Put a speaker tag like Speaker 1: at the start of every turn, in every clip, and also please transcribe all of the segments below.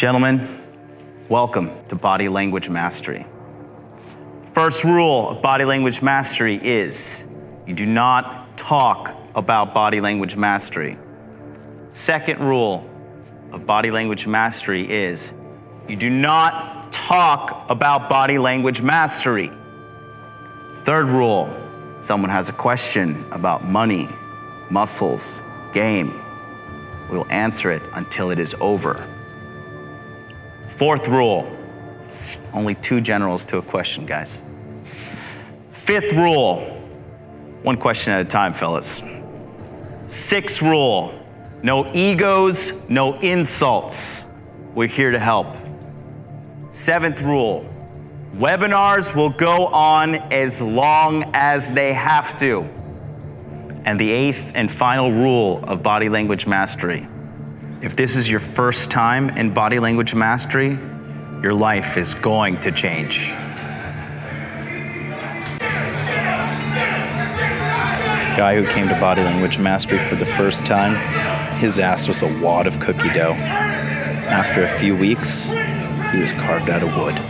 Speaker 1: Gentlemen, welcome to Body Language Mastery. First rule of Body Language Mastery is you do not talk about body language mastery. Second rule of Body Language Mastery is you do not talk about body language mastery. Third rule, someone has a question about money, muscles, game. We will answer it until it is over. Fourth rule, only 2 generals to a question, guys. Fifth rule, 1 question at a time, fellas. Sixth rule, no egos, no insults. We're here to help. Seventh rule, webinars will go on as long as they have to. And the 8th and final rule of Body Language Mastery, if this is your first time in Body Language Mastery, your life is going to change.
Speaker 2: Guy who came to Body Language Mastery for the first time, his ass was a wad of cookie dough. After a few weeks, he was carved out of wood.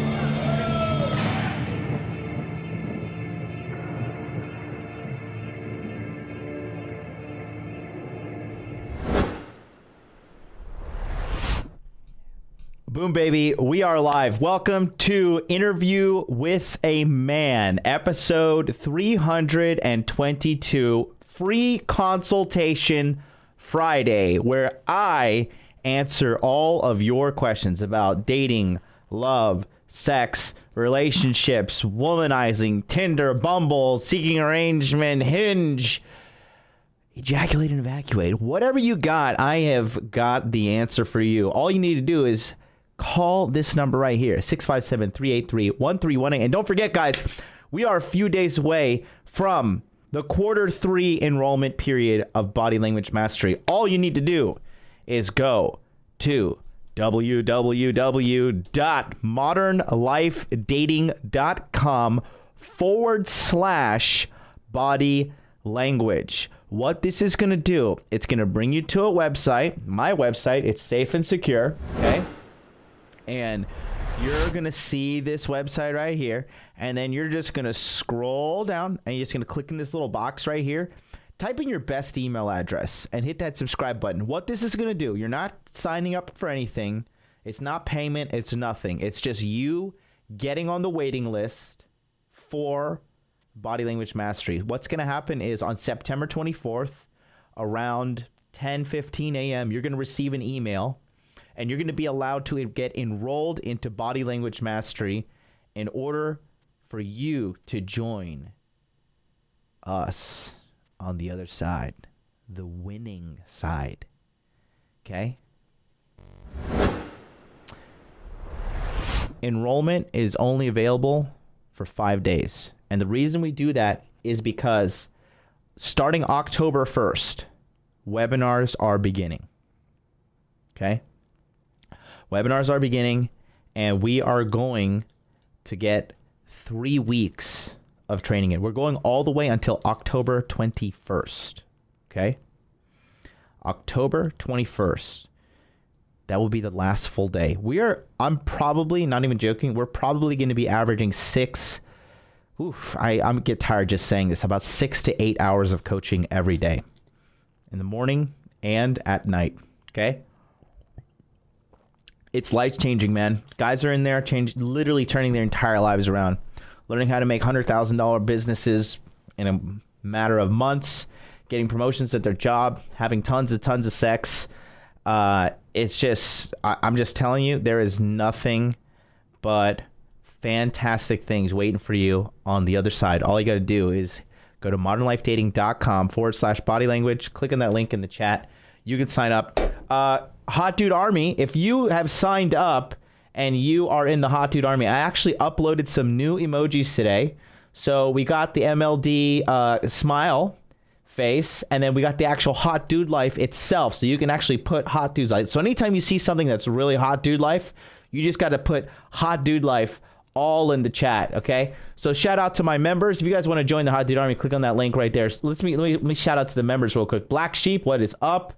Speaker 3: Boom, baby. We are live. Welcome to Interview with a Man, episode 322, Free Consultation Friday, where I answer all of your questions about dating, love, sex, relationships, womanizing, Tinder, Bumble, seeking arrangement, Hinge, ejaculate and evacuate. Whatever you got, I have got the answer for you. All you need to do is call this number right here, 657-383-1318. And don't forget, guys, we are a few days away from the Q3 enrollment period of Body Language Mastery. All you need to do is go to www.modernlifedating.com/body language. What this is going to do, it's going to bring you to a website, my website. It's safe and secure, okay? And you're going to see this website right here. And then you're just going to scroll down and you're just going to click in this little box right here. Type in your best email address and hit that subscribe button. What this is going to do, you're not signing up for anything. It's not payment. It's nothing. It's just you getting on the waiting list for Body Language Mastery. What's going to happen is on September 24th, around 10:15 a.m., you're going to receive an email. And you're going to be allowed to get enrolled into Body Language Mastery in order for you to join us on the other side, the winning side. Okay? Enrollment is only available for 5 days. And the reason we do that is because starting October 1st, webinars are beginning. Okay? Webinars are beginning, and we are going to get 3 weeks of training in. We're going all the way until October 21st, okay? October 21st. That will be the last full day. I'm probably, not even joking, we're probably going to be averaging 6, I get tired just saying this, about 6 to 8 hours of coaching every day, in the morning and at night, okay? It's life-changing, man. Guys are in there literally turning their entire lives around, learning how to make $100,000 businesses in a matter of months, getting promotions at their job, having tons of sex. It's just, I'm just telling you, there is nothing but fantastic things waiting for you on the other side. All you got to do is go to modernlifedating.com/body language. Click on that link in the chat. You can sign up. Hot Dude Army, if you have signed up and you are in the Hot Dude Army, I actually uploaded some new emojis today. So we got the MLD smile face, and then we got the actual Hot Dude Life itself. So you can actually put Hot Dude's Life. So anytime you see something that's really Hot Dude Life, you just got to put Hot Dude Life all in the chat, okay? So shout out to my members. If you guys want to join the Hot Dude Army, click on that link right there. So let me shout out to the members real quick. Black Sheep, what is up?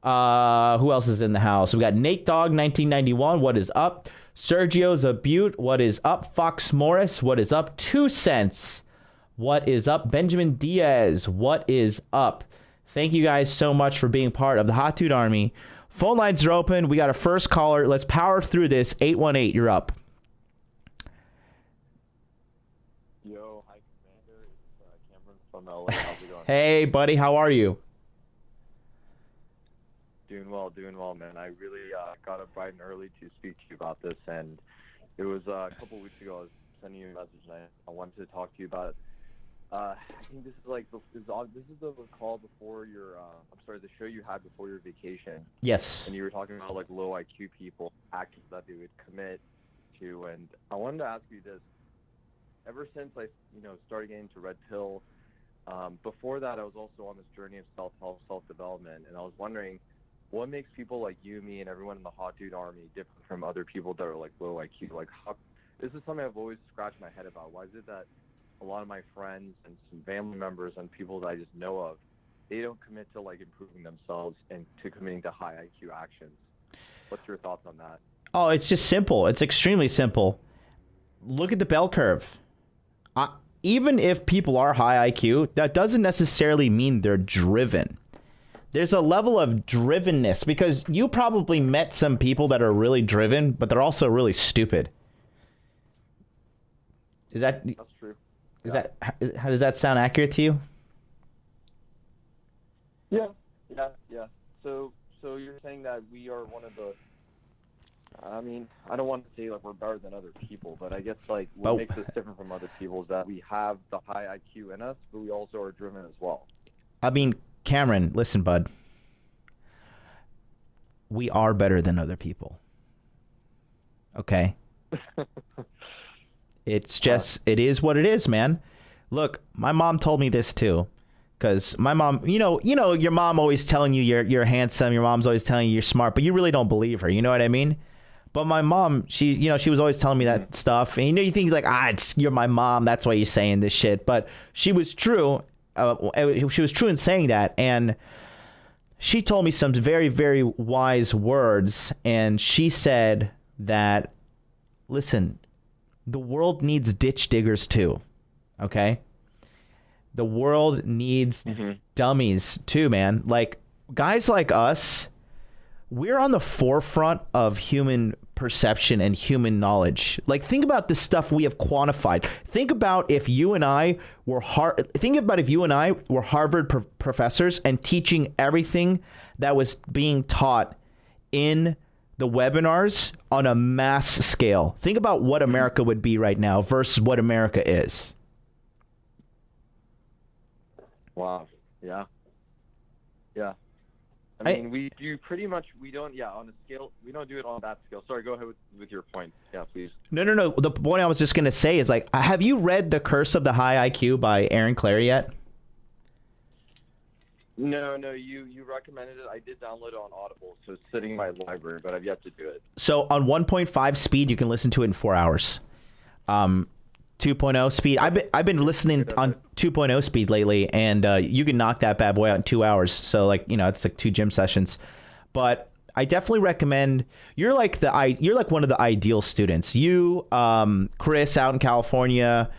Speaker 3: Who else is in the house? We got Nate Dogg 1991. What is up? Sergio Zabute. What is up? Fox Morris. What is up? 2 cents. What is up? Benjamin Diaz. What is up? Thank you guys so much for being part of the Hot Dude Army. Phone lines are open. We got a first caller. Let's power through this. 818, you're up.
Speaker 4: Yo, hi, Commander. It's Cameron from LA. How's it going?
Speaker 3: Hey, buddy. How are you?
Speaker 4: Doing well, man. I really got up bright and early to speak to you about this, and it was a couple weeks ago. I was sending you a message, and I wanted to talk to you about it. I think this is like this is the call before your the show you had before your vacation.
Speaker 3: Yes.
Speaker 4: And you were talking about like low IQ people, actions that they would commit to, and I wanted to ask you this. Ever since I started getting into Red Pill, before that I was also on this journey of self-help, self-development, and I was wondering what makes people like you, me, and everyone in the Hot Dude Army different from other people that are like low IQ? Like, this is something I've always scratched my head about. Why is it that a lot of my friends and some family members and people that I just know of, they don't commit to like improving themselves and to committing to high IQ actions? What's your thoughts on that?
Speaker 3: Oh, it's just simple. It's extremely simple. Look at the bell curve. Even if people are high IQ, that doesn't necessarily mean they're driven. There's a level of drivenness, because you probably met some people that are really driven, but they're also really stupid. That's
Speaker 4: true.
Speaker 3: How does that sound accurate to you?
Speaker 4: Yeah. So you're saying that we are one of the, I mean, I don't want to say like we're better than other people, but I guess like what makes us different from other people is that we have the high IQ in us, but we also are driven as well. I
Speaker 3: mean, Cameron, listen, bud. We are better than other people. Okay? It's just, it is what it is, man. Look, my mom told me this too. Because my mom, you know, your mom always telling you you're handsome. Your mom's always telling you you're smart, but you really don't believe her. You know what I mean? But my mom, she was always telling me that stuff. And you think like, you're my mom. That's why you're saying this shit. But she was true. She was true in saying that. And she told me some very, very wise words. And she said that, listen, the world needs ditch diggers too. Okay? The world needs dummies too, man. Like, guys like us, we're on the forefront of human perception and human knowledge. Like, think about the stuff we have quantified. Think about if you and I were Harvard professors and teaching everything that was being taught in the webinars on a mass scale. Think about what America would be right now versus what America is.
Speaker 4: Wow. Yeah. I mean, we do pretty much, on a scale, we don't do it on that scale. Sorry, go ahead with your point. Yeah, please.
Speaker 3: No. The point I was just going to say is, like, have you read The Curse of the High IQ by Aaron Clary yet?
Speaker 4: No, you recommended it. I did download it on Audible, so it's sitting in my library, but I've yet to do it.
Speaker 3: So on 1.5 speed, you can listen to it in 4 hours. 2.0 speed. I've been listening on 2.0 speed lately, and you can knock that bad boy out in 2 hours. So it's like 2 gym sessions. But I definitely recommend. You're like one of the ideal students. You, Chris out in California,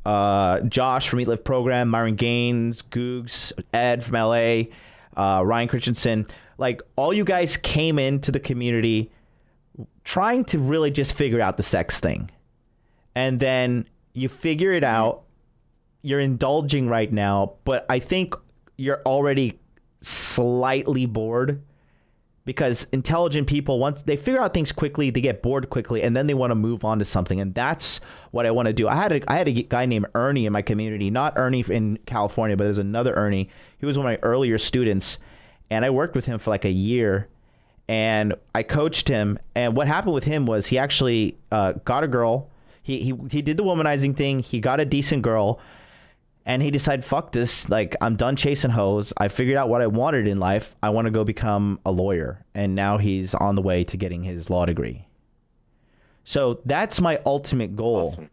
Speaker 3: Josh from Eat Live Program, Myron Gaines, Googs, Ed from LA, Ryan Christensen. Like, all you guys came into the community trying to really just figure out the sex thing, and then you figure it out. You're indulging right now, but I think you're already slightly bored, because intelligent people, once they figure out things quickly, they get bored quickly, and then they want to move on to something. And that's what I want to do. I had a guy named Ernie in my community, not Ernie in California, but there's another Ernie. He was one of my earlier students, and I worked with him for like a year, and I coached him. And what happened with him was he actually got a girl. He did the womanizing thing. He got a decent girl, and he decided, fuck this. Like, I'm done chasing hoes. I figured out what I wanted in life. I want to go become a lawyer. And now he's on the way to getting his law degree. So that's my ultimate goal. Awesome.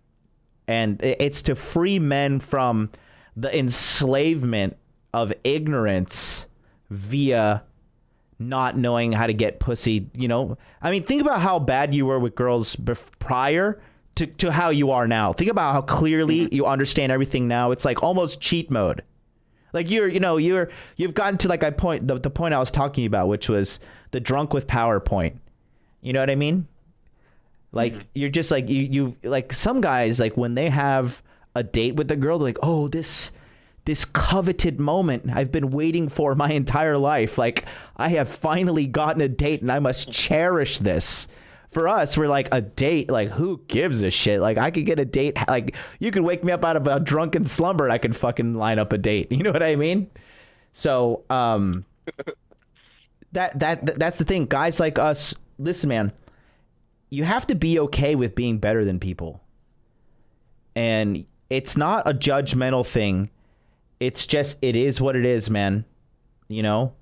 Speaker 3: And it's to free men from the enslavement of ignorance via not knowing how to get pussy, you know? I mean, think about how bad you were with girls prior to how you are now. Think about how clearly you understand everything now. It's like almost cheat mode. Like you've gotten to like the point I was talking about, which was the drunk with power point. You know what I mean? Like you're just like you like some guys, like when they have a date with a girl, they're like, oh, this coveted moment I've been waiting for my entire life. Like I have finally gotten a date and I must cherish this. For us, we're like, a date, like who gives a shit? Like I could get a date, like you could wake me up out of a drunken slumber and I could fucking line up a date. You know what I mean? So that's the thing. Guys like us, listen, man, you have to be okay with being better than people. And it's not a judgmental thing. It's just, it is what it is, man. You know,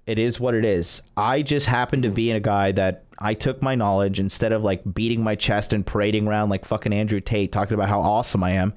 Speaker 3: it is what it is. I just happen to be a guy that I took my knowledge, instead of like beating my chest and parading around like fucking Andrew Tate talking about how awesome I am.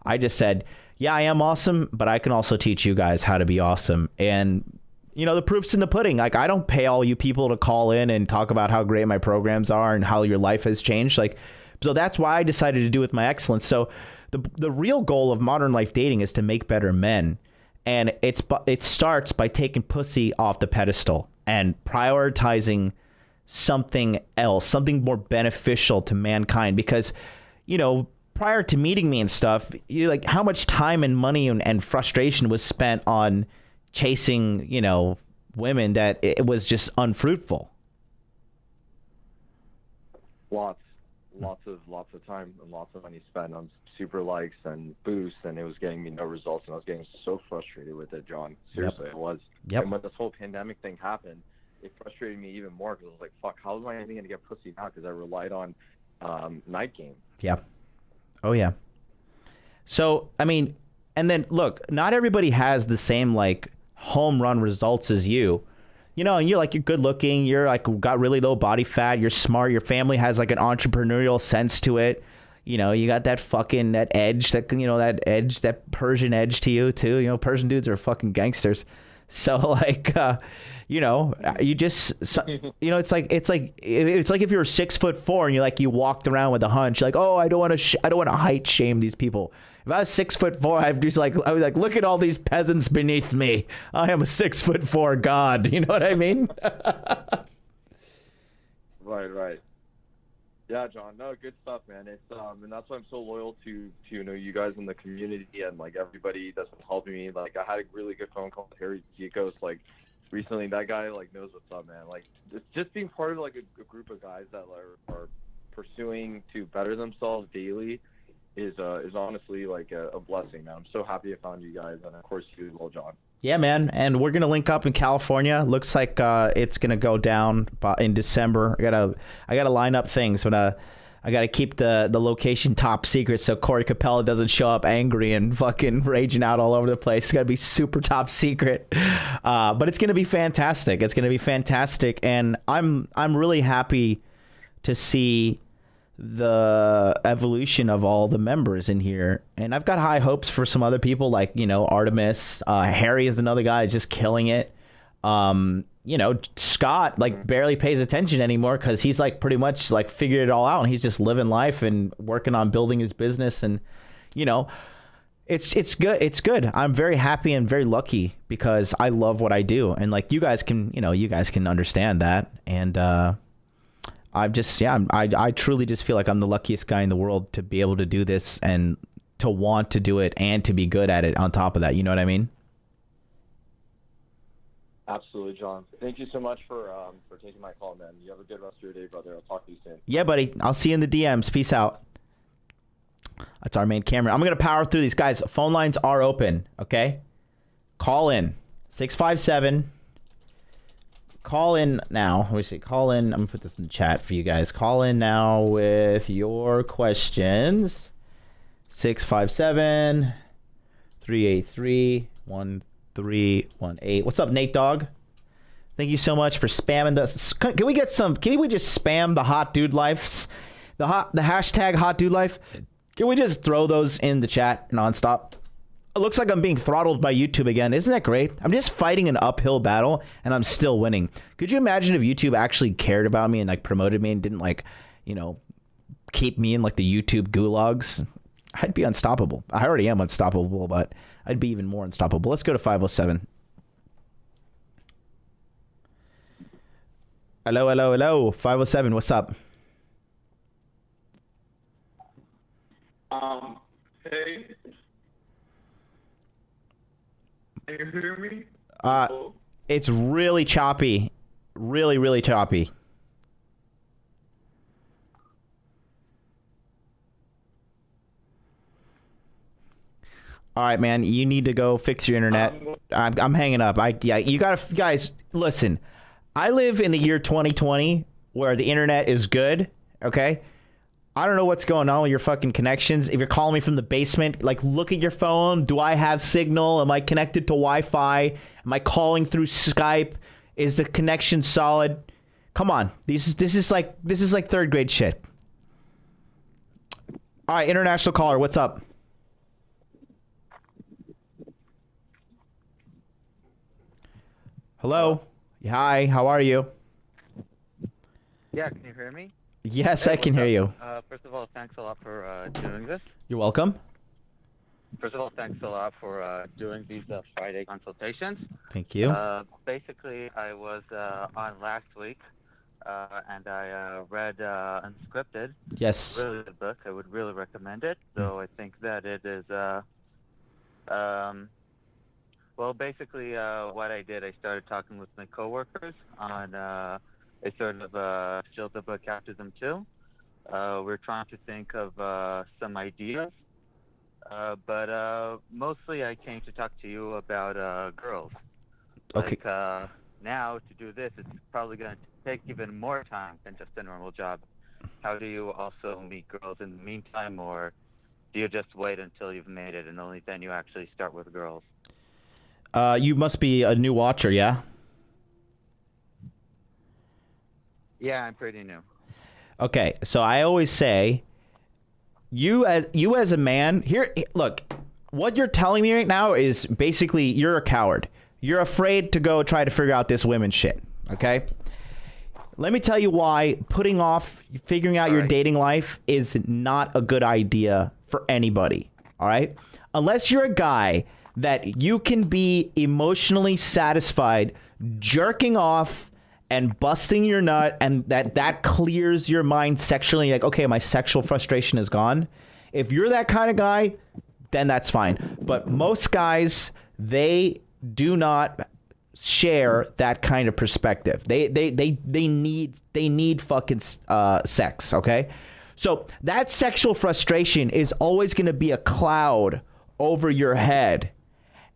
Speaker 3: I just said, yeah, I am awesome, but I can also teach you guys how to be awesome. And you know, the proof's in the pudding. Like I don't pay all you people to call in and talk about how great my programs are and how your life has changed. Like, so that's why I decided to do with my excellence. So the real goal of modern life dating is to make better men. And it starts by taking pussy off the pedestal and prioritizing something else, something more beneficial to mankind. Because, you know, prior to meeting me and stuff, you like how much time and money and frustration was spent on chasing, you know, women that it was just unfruitful.
Speaker 4: Lots of time and lots of money spent on super likes and boosts, and it was getting me no results, and I was getting so frustrated with it, John. Seriously, It was.
Speaker 3: Yep.
Speaker 4: And when this whole pandemic thing happened, it frustrated me even more, because I was like, fuck, how am I even going to get pussy now? Because I relied on night game.
Speaker 3: Yeah. Oh, yeah. So, I mean, and then look, not everybody has the same like home run results as you. You know, and you're good looking, you're like got really low body fat, you're smart, your family has like an entrepreneurial sense to it. You know, you got that edge, that Persian edge to you too. You know, Persian dudes are fucking gangsters. So like, you know, you just, you know, it's like if you're 6'4" and you walked around with a hunch, like, oh, I don't want to height shame these people. If I was 6'4", I was like, look at all these peasants beneath me. I am a 6'4" god. You know what I mean?
Speaker 4: Right. Yeah, John. No, good stuff, man. It's and that's why I'm so loyal to you know, you guys in the community and like everybody that's been helping me. Like I had a really good phone call with Harry Gikos like recently. That guy like knows what's up, man. Like just being part of like a group of guys that are pursuing to better themselves daily is honestly like a blessing, man. I'm so happy I found you guys, and of course you as well, John.
Speaker 3: Yeah, man. And we're gonna link up in California. Looks like it's gonna go down in December. I gotta line up things, but I gotta keep the location top secret so Corey Capella doesn't show up angry and fucking raging out all over the place. It's gotta be super top secret. But it's gonna be fantastic. It's gonna be fantastic, and I'm really happy to see the evolution of all the members in here, and I've got high hopes for some other people, like, you know, Artemis. Harry is another guy just killing it. You know, Scott like barely pays attention anymore because he's like pretty much like figured it all out, and he's just living life and working on building his business. And you know, it's good. I'm very happy and very lucky because I love what I do, and like you guys can understand that. And I truly just feel like I'm the luckiest guy in the world to be able to do this and to want to do it and to be good at it on top of that. You know what I mean?
Speaker 4: Absolutely, John. Thank you so much for taking my call, man. You have a good rest of your day, brother. I'll talk to you soon.
Speaker 3: Yeah, buddy. I'll see you in the DMs. Peace out. That's our main camera. I'm going to power through these guys. Phone lines are open. Okay. Call in 657. Call in now. Let me see. Call in. I'm going to put this in the chat for you guys. Call in now with your questions. 657 383 1318. What's up, Nate Dogg? Thank you so much for spamming this. Can we just spam the hot dude lives? The hashtag hot dude life? Can we just throw those in the chat nonstop? It looks like I'm being throttled by YouTube again. Isn't that great? I'm just fighting an uphill battle and I'm still winning. Could you imagine if YouTube actually cared about me and like promoted me and didn't like, you know, keep me in like the YouTube gulags? I'd be unstoppable. I already am unstoppable, but I'd be even more unstoppable. Let's go to 507. Hello, hello, hello. 507, what's up?
Speaker 5: Hey. Can you hear me?
Speaker 3: It's really choppy. Really, really choppy. All right, man. You need to go fix your internet. I'm hanging up. Yeah, you gotta, guys. Listen, I live in the year 2020 where the internet is good. Okay. I don't know what's going on with your fucking connections. If you're calling me from the basement, like look at your phone. Do I have signal? Am I connected to Wi-Fi? Am I calling through Skype? Is the connection solid? Come on. This is like third grade shit. All right, international caller, what's up? Hello. Hi, how are you?
Speaker 6: Yeah, can you hear me?
Speaker 3: Yes,
Speaker 6: Hey,
Speaker 3: I can
Speaker 6: what's
Speaker 3: hear
Speaker 6: up?
Speaker 3: you.
Speaker 6: First of all, thanks a lot for doing this.
Speaker 3: You're welcome.
Speaker 6: First of all, thanks a lot for doing these Friday consultations.
Speaker 3: Thank you.
Speaker 6: Basically, I was on last week, and I read Unscripted.
Speaker 3: Yes.
Speaker 6: Really good book. I would really recommend it. So I think that it is, well, basically what I did, I started talking with my coworkers on, I sort of showed the book out to them too. We're trying to think of some ideas. But mostly I came to talk to you about girls.
Speaker 3: Okay.
Speaker 6: Like, now to do this, it's probably going to take even more time than just a normal job. How do you also meet girls in the meantime, or do you just wait until you've made it and only then you actually start with girls?
Speaker 3: You must be a new watcher, yeah?
Speaker 6: Yeah, I'm pretty new.
Speaker 3: Okay, so I always say, you as a man, here, look, what you're telling me right now is basically you're a coward. You're afraid to go try to figure out this women's shit, okay? Let me tell you why putting off figuring out your dating life is not a good idea for anybody, all right? Unless you're a guy that you can be emotionally satisfied jerking off and busting your nut, and that clears your mind sexually, like, okay, my sexual frustration is gone. If you're that kind of guy, then that's fine. But most guys, they do not share that kind of perspective. They need fucking sex, okay? So that sexual frustration is always going to be a cloud over your head.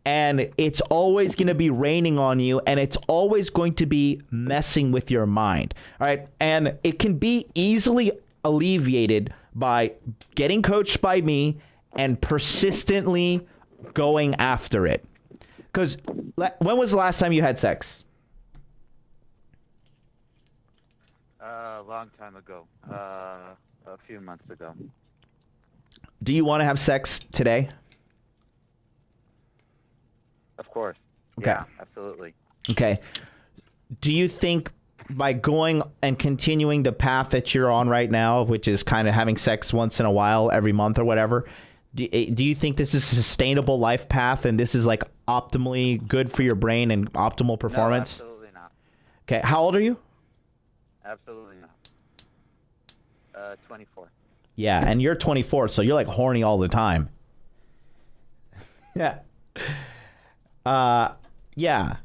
Speaker 3: And it's always going to be raining on you, and it's always going to be messing with your mind. All right. And it can be easily alleviated by getting coached by me and persistently going after it. Because when was the last time you had sex?
Speaker 6: A long time ago, a few months ago.
Speaker 3: Do you want to have sex today?
Speaker 6: Of course.
Speaker 3: Okay.
Speaker 6: Yeah, absolutely.
Speaker 3: Okay. Do you think by going and continuing the path that you're on right now, which is kind of having sex once in a while, every month or whatever, do you think this is a sustainable life path and this is like optimally good for your brain and optimal performance?
Speaker 6: No, absolutely not.
Speaker 3: Okay. How old are you?
Speaker 6: Absolutely not. 24.
Speaker 3: Yeah. And you're 24, so you're like horny all the time. Yeah. Yeah.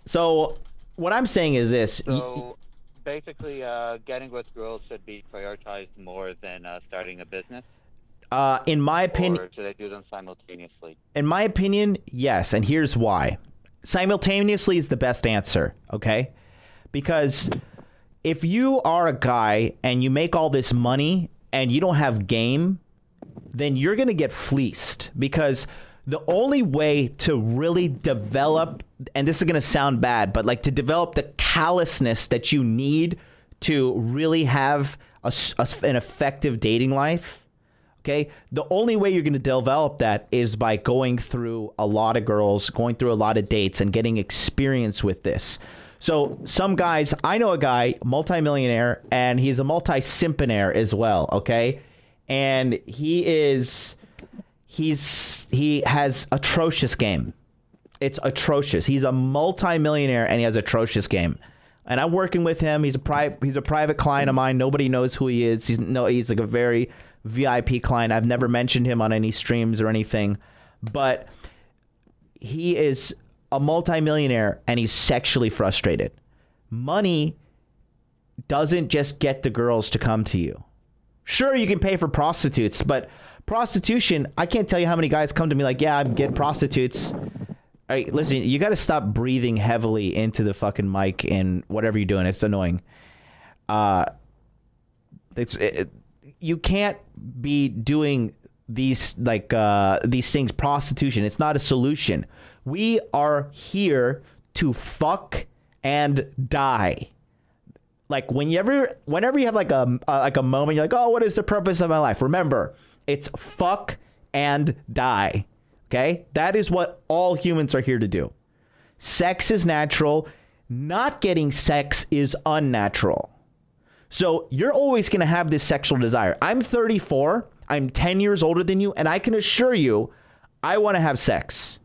Speaker 3: So what I'm saying is this.
Speaker 6: So basically, getting with girls should be prioritized more than starting a business.
Speaker 3: In my opinion,
Speaker 6: or should I do them simultaneously?
Speaker 3: In my opinion, yes, and here's why. Simultaneously is the best answer, okay? Because if you are a guy and you make all this money and you don't have game, then you're going to get fleeced, because the only way to really develop, and this is going to sound bad, but like to develop the callousness that you need to really have an effective dating life, Okay. The only way you're going to develop that is by going through a lot of girls, going through a lot of dates, and getting experience with this. So some guys, I know a guy, multimillionaire, and he's a multi-simponaire as well. Okay. And he has atrocious game. It's atrocious. He's a multimillionaire and he has atrocious game. And I'm working with him. He's a private client of mine. Nobody knows who he is. He's like a very VIP client. I've never mentioned him on any streams or anything, but he is a multimillionaire and he's sexually frustrated. Money doesn't just get the girls to come to you. Sure, you can pay for prostitutes, but prostitution, I can't tell you how many guys come to me like, yeah, I'm getting prostitutes. All right, listen, you got to stop breathing heavily into the fucking mic and whatever you're doing. It's annoying. You can't be doing these things. Prostitution, it's not a solution. We are here to fuck and die. Like whenever you have like a moment, you're like, oh, what is the purpose of my life? Remember, it's fuck and die. Okay? That is what all humans are here to do. Sex is natural. Not getting sex is unnatural. So you're always going to have this sexual desire. I'm 34. I'm 10 years older than you. And I can assure you, I want to have sex.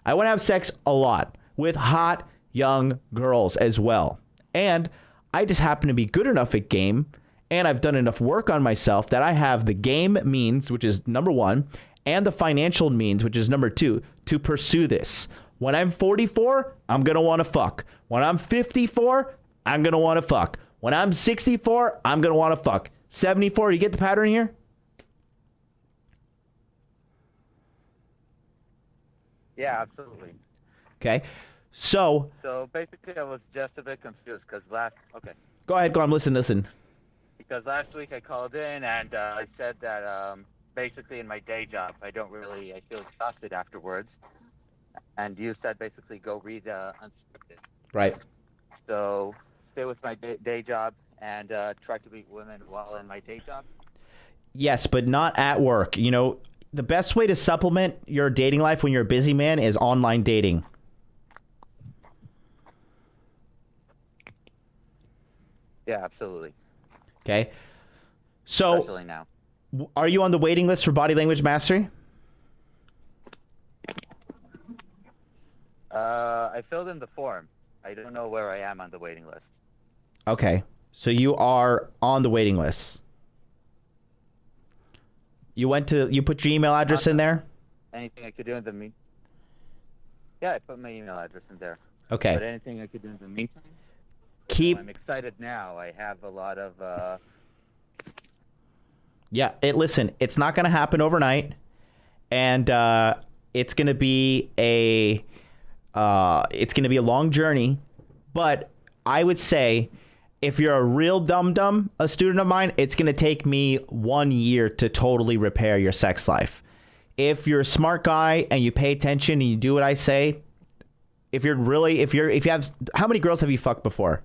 Speaker 3: I want to have sex a lot with hot young girls as well. And I just happen to be good enough at game. And I've done enough work on myself that I have the game means, which is number one, and the financial means, which is number two, to pursue this. When I'm 44, I'm going to want to fuck. When I'm 54, I'm going to want to fuck. When I'm 64, I'm going to want to fuck. 74, you get the pattern here?
Speaker 6: Yeah, absolutely.
Speaker 3: Okay. So
Speaker 6: basically, I was just a bit confused because okay.
Speaker 3: Go ahead, listen.
Speaker 6: Because last week I called in and I said that basically in my day job, I feel exhausted afterwards. And you said basically go read Unscripted.
Speaker 3: Right.
Speaker 6: So stay with my day job and try to meet women while in my day job.
Speaker 3: Yes, but not at work. You know, the best way to supplement your dating life when you're a busy man is online dating.
Speaker 6: Yeah, absolutely.
Speaker 3: Okay. So,
Speaker 6: especially now.
Speaker 3: Are you on the waiting list for Body Language Mastery?
Speaker 6: I filled in the form. I don't know where I am on the waiting list.
Speaker 3: Okay. So you are on the waiting list. You put your email address in there?
Speaker 6: Anything I could do in the meantime? Yeah, I put my email address in there.
Speaker 3: Okay.
Speaker 6: But anything I could do in the meantime? I'm excited now. I have a lot of...
Speaker 3: Yeah, listen, it's not going to happen overnight. And it's going to be a long journey. But I would say if you're a real dum-dum, a student of mine, it's going to take me 1 year to totally repair your sex life. If you're a smart guy and you pay attention and you do what I say, if you have, how many girls have you fucked before?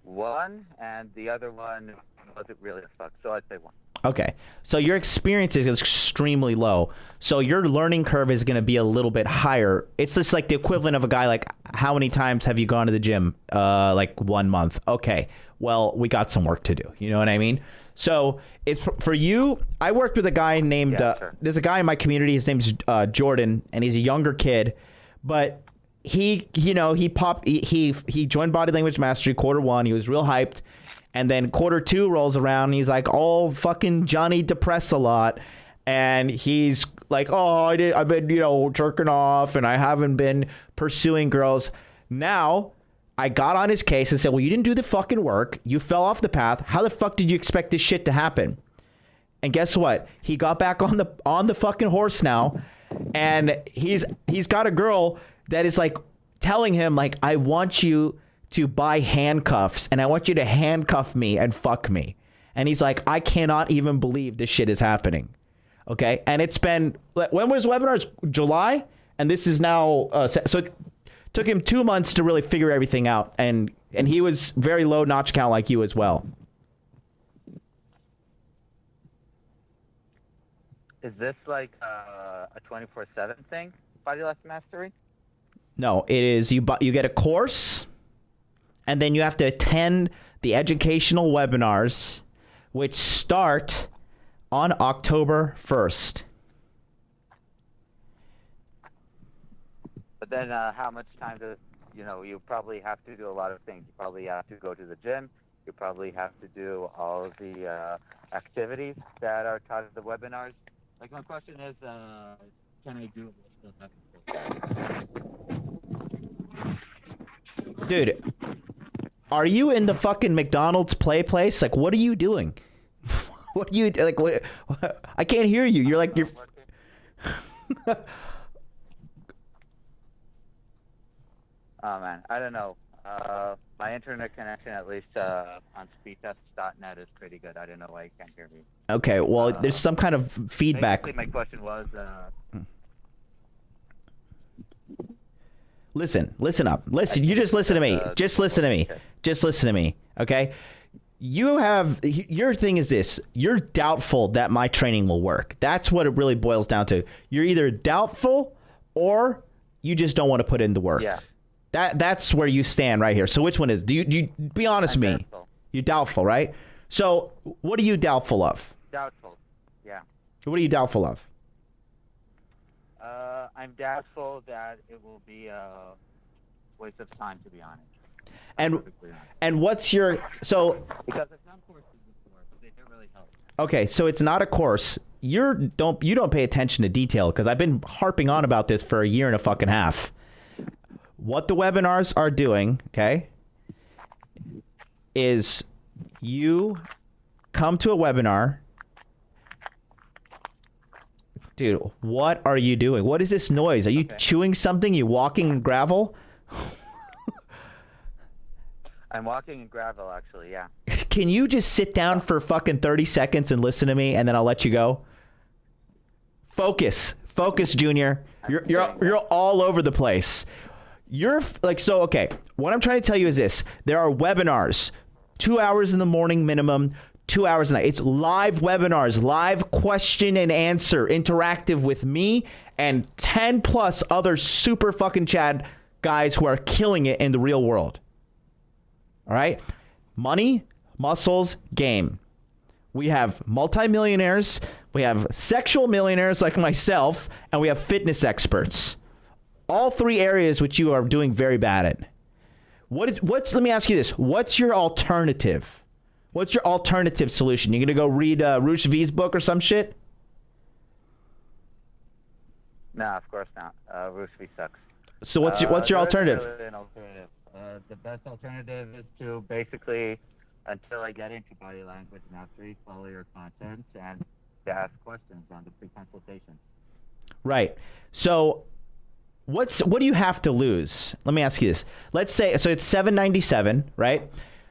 Speaker 6: One, and the other one wasn't really a fuck, so I'd say one.
Speaker 3: Okay, so your experience is extremely low, so your learning curve is going to be a little bit higher. It's just like the equivalent of a guy like, how many times have you gone to the gym? Like 1 month. Okay, well, we got some work to do. You know what I mean? So it's for you. I worked with a guy named,
Speaker 6: sure.
Speaker 3: There's a guy in my community. His name's Jordan, and he's a younger kid, but he joined Body Language Mastery Q1. He was real hyped. And then Q2 rolls around and he's like all fucking Johnny depressed a lot. And he's like, oh, I've been, jerking off and I haven't been pursuing girls. Now I got on his case and said, well, you didn't do the fucking work. You fell off the path. How the fuck did you expect this shit to happen? And guess what? He got back on the fucking horse now. And he's got a girl that is like telling him like, I want you to buy handcuffs and I want you to handcuff me and fuck me. And he's like, I cannot even believe this shit is happening. Okay. And it's been, when was the webinar? It's July. And this is now, so it took him 2 months to really figure everything out and And he was very low notch count like you as well.
Speaker 6: Is this like a 24/7 thing, Body Language Mastery?
Speaker 3: No, it is you get a course, and then you have to attend the educational webinars, which start on October 1st.
Speaker 6: But then how much time does, you probably have to do a lot of things. You probably have to go to the gym. You probably have to do all of the activities that are taught at the webinars. Like, my question is, can I do it while still having full time?
Speaker 3: Dude, are you in the fucking McDonald's play place? Like, what are you doing? What are you, like, what? I can't hear you. You're like, you're...
Speaker 6: Oh, man, I don't know. My internet connection, at least on speedtest.net, is pretty good. I don't know why you can't hear me.
Speaker 3: Okay, well, there's some kind of feedback.
Speaker 6: Basically, my question was...
Speaker 3: Listen up. You just listen to me. Just listen to me.
Speaker 6: Okay.
Speaker 3: Just listen to me, okay? Your thing is this. You're doubtful that my training will work. That's what it really boils down to. You're either doubtful or you just don't want to put in the work.
Speaker 6: Yeah.
Speaker 3: That's where you stand right here. So which one is? Do you be honest with me?
Speaker 6: Doubtful.
Speaker 3: You're doubtful, right? So what are you doubtful of?
Speaker 6: Doubtful, yeah.
Speaker 3: What are you doubtful of?
Speaker 6: I'm doubtful that it will be a waste of time, to be honest.
Speaker 3: And what's your so?
Speaker 6: Because I've done courses before, but they don't really help.
Speaker 3: Okay, so it's not a course. You don't pay attention to detail because I've been harping on about this for a year and a fucking half. What the webinars are doing, okay, is you come to a webinar. Dude, what are you doing? What is this noise? Are you chewing something? You walking in gravel?
Speaker 6: I'm walking in gravel, actually, yeah.
Speaker 3: Can you just sit down for fucking 30 seconds and listen to me, and then I'll let you go? Focus, Junior. You're all over the place. You're like, so, okay, what I'm trying to tell you is this. There are webinars, 2 hours in the morning minimum, 2 hours a night. It's live webinars, live question and answer, interactive with me and 10 plus other super fucking Chad guys who are killing it in the real world. All right? Money, muscles, game. We have multimillionaires, we have sexual millionaires like myself, and we have fitness experts. All three areas which you are doing very bad at. Let me ask you this. What's your alternative? What's your alternative solution? You gonna go read Rush V's book or some shit?
Speaker 6: No, of course not. Rush V sucks.
Speaker 3: So what's your alternative?
Speaker 6: Really an alternative. The best alternative is to basically, until I get into body language mastery, follow your content and to ask questions on the pre-consultation.
Speaker 3: Right. So what do you have to lose? Let me ask you this. Let's say, so it's $797, right?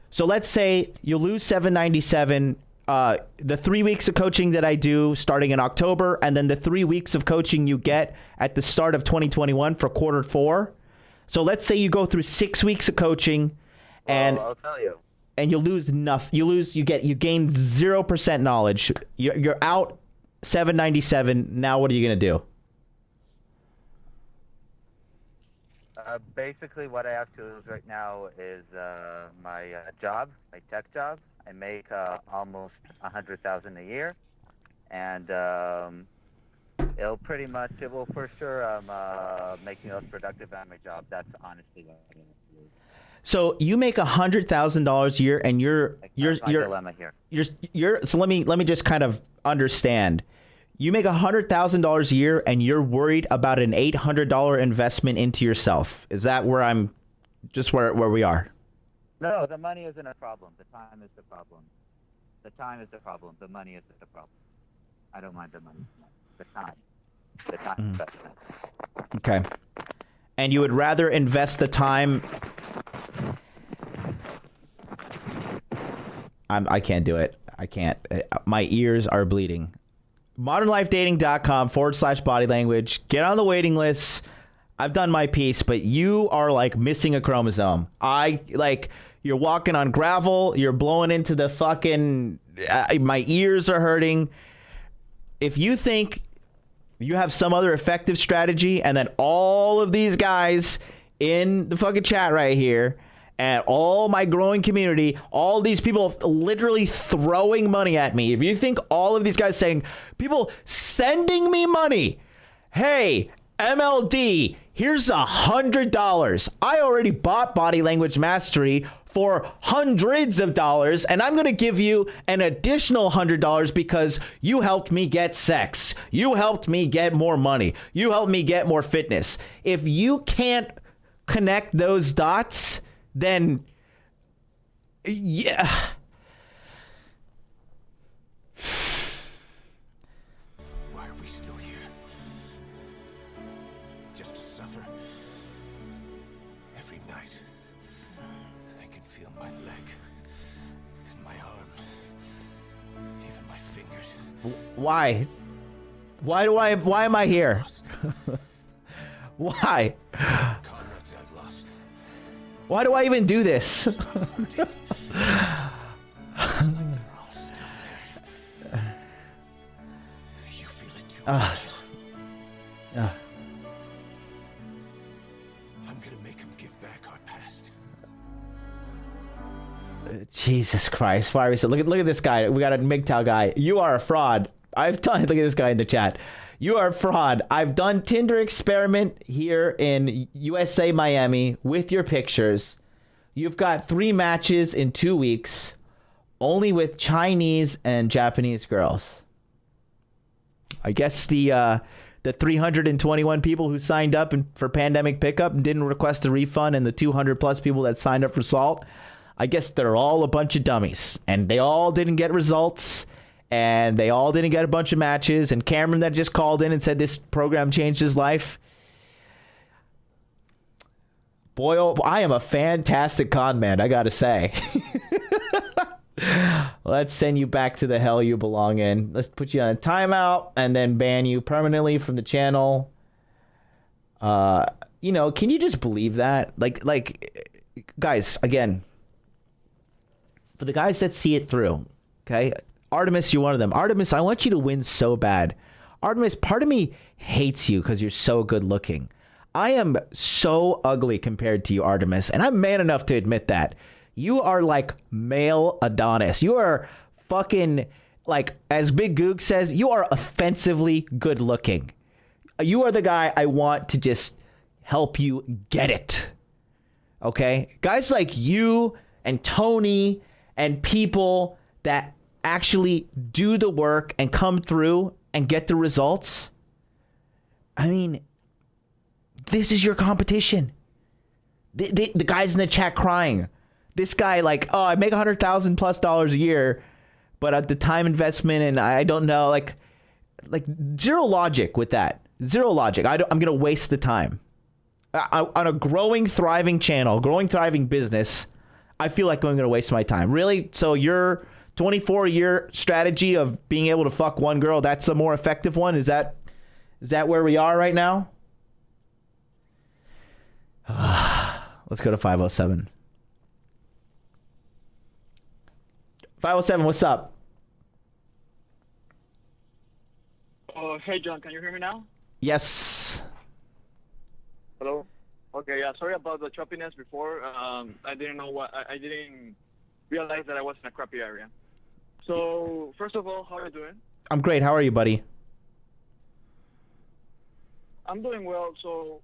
Speaker 3: So let's say you lose $797, the 3 weeks of coaching that I do starting in October, and then the 3 weeks of coaching you get at the start of 2021 for quarter 4. So let's say you go through 6 weeks of coaching, and
Speaker 6: I'll tell you.
Speaker 3: And you lose nothing. You gain 0% knowledge. You're out $797. Now what are you gonna do?
Speaker 6: Basically, what I have to lose right now is my job, my tech job. I make almost $100,000 a year, and it will for sure make me less productive at my job. That's honestly what I have to lose.
Speaker 3: So you make $100,000 a year, and you're
Speaker 6: dilemma here.
Speaker 3: So let me just kind of understand. You make $100,000 a year, and you're worried about an $800 investment into yourself. Is that where we are?
Speaker 6: No, the money isn't a problem. The time is the problem. The time is the problem. The money isn't the problem. I don't mind the money. The time investment.
Speaker 3: Okay. And you would rather invest the time. I can't do it. I can't. My ears are bleeding. ModernLifeDating.com/body language. Get on the waiting list. I've done my piece, but you are like missing a chromosome. You're walking on gravel. You're blowing into the fucking, my ears are hurting. If you think you have some other effective strategy and then all of these guys in the fucking chat right here and all my growing community, all these people literally throwing money at me. If you think all of these guys saying, people sending me money, hey, MLD, here's $100. I already bought Body Language Mastery for hundreds of dollars, and I'm going to give you an additional $100 because you helped me get sex. You helped me get more money. You helped me get more fitness. If you can't connect those dots, then yeah.
Speaker 7: Why are we still here? Just to suffer? Every night, I can feel my leg and my arm, even my fingers.
Speaker 3: Why? Why am I here? Why?
Speaker 7: Comrades I've lost.
Speaker 3: Why do I even do this?
Speaker 7: They're all still there. You feel it too. I'm gonna make him give back our past.
Speaker 3: Jesus Christ, Fiery said, look at this guy. We got a MGTOW guy. You are a fraud. Look at this guy in the chat. You are a fraud. I've done Tinder experiment here in USA, Miami with your pictures. You've got 3 matches in 2 weeks, only with Chinese and Japanese girls. I guess the 321 people who signed up for Pandemic Pickup and didn't request a refund, and the 200 plus people that signed up for SALT, I guess they're all a bunch of dummies, and they all didn't get results, and they all didn't get a bunch of matches. And Cameron that just called in and said this program changed his life. Boy, oh, I am a fantastic con man, I gotta say. Let's send you back to the hell you belong in. Let's put you on a timeout and then ban you permanently from the channel. Can you just believe that? Like, guys, again, for the guys that see it through, okay? Artemis, you're one of them. Artemis, I want you to win so bad. Artemis, part of me hates you because you're so good looking. I am so ugly compared to you, Artemis, and I'm man enough to admit that. You are like male Adonis. You are fucking, like, as Big Goog says, you are offensively good looking. You are the guy I want to just help you get it. Okay? Guys like you and Tony and people that actually do the work and come through and get the results. I mean, this is your competition. The guys in the chat crying. This guy like, oh, I make $100,000+ a year, but at the time investment and I don't know, like zero logic with that. Zero logic. I'm going to waste the time. On a growing, thriving channel, growing, thriving business, I feel like I'm going to waste my time. Really? So your 24-year strategy of being able to fuck one girl, that's a more effective one? Is that where we are right now? Let's go to 507. 507, what's up?
Speaker 8: Hey, John, can you hear me now?
Speaker 3: Yes.
Speaker 8: Hello? Okay, yeah, sorry about the choppiness before. I didn't realize that I was in a crappy area. So, first of all, how are you doing?
Speaker 3: I'm great. How are you, buddy?
Speaker 8: I'm doing well. So,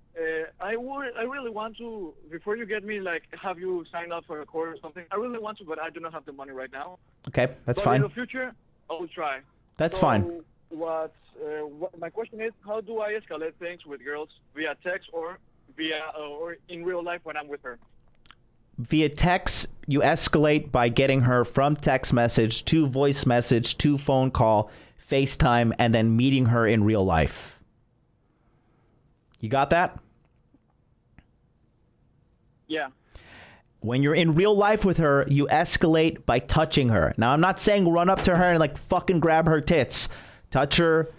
Speaker 8: I really want to, before you get me, like, have you signed up for a course or something? I really want to, but I do not have the money right now.
Speaker 3: Okay, that's
Speaker 8: but
Speaker 3: fine.
Speaker 8: in the future, I will try.
Speaker 3: That's fine.
Speaker 8: What my question is, how do I escalate things with girls via text or or in real life when I'm with her?
Speaker 3: Via text, you escalate by getting her from text message to voice message to phone call, FaceTime, and then meeting her in real life. You got that?
Speaker 8: Yeah.
Speaker 3: When you're in real life with her, you escalate by touching her. Now, I'm not saying run up to her and like fucking grab her tits. Touch her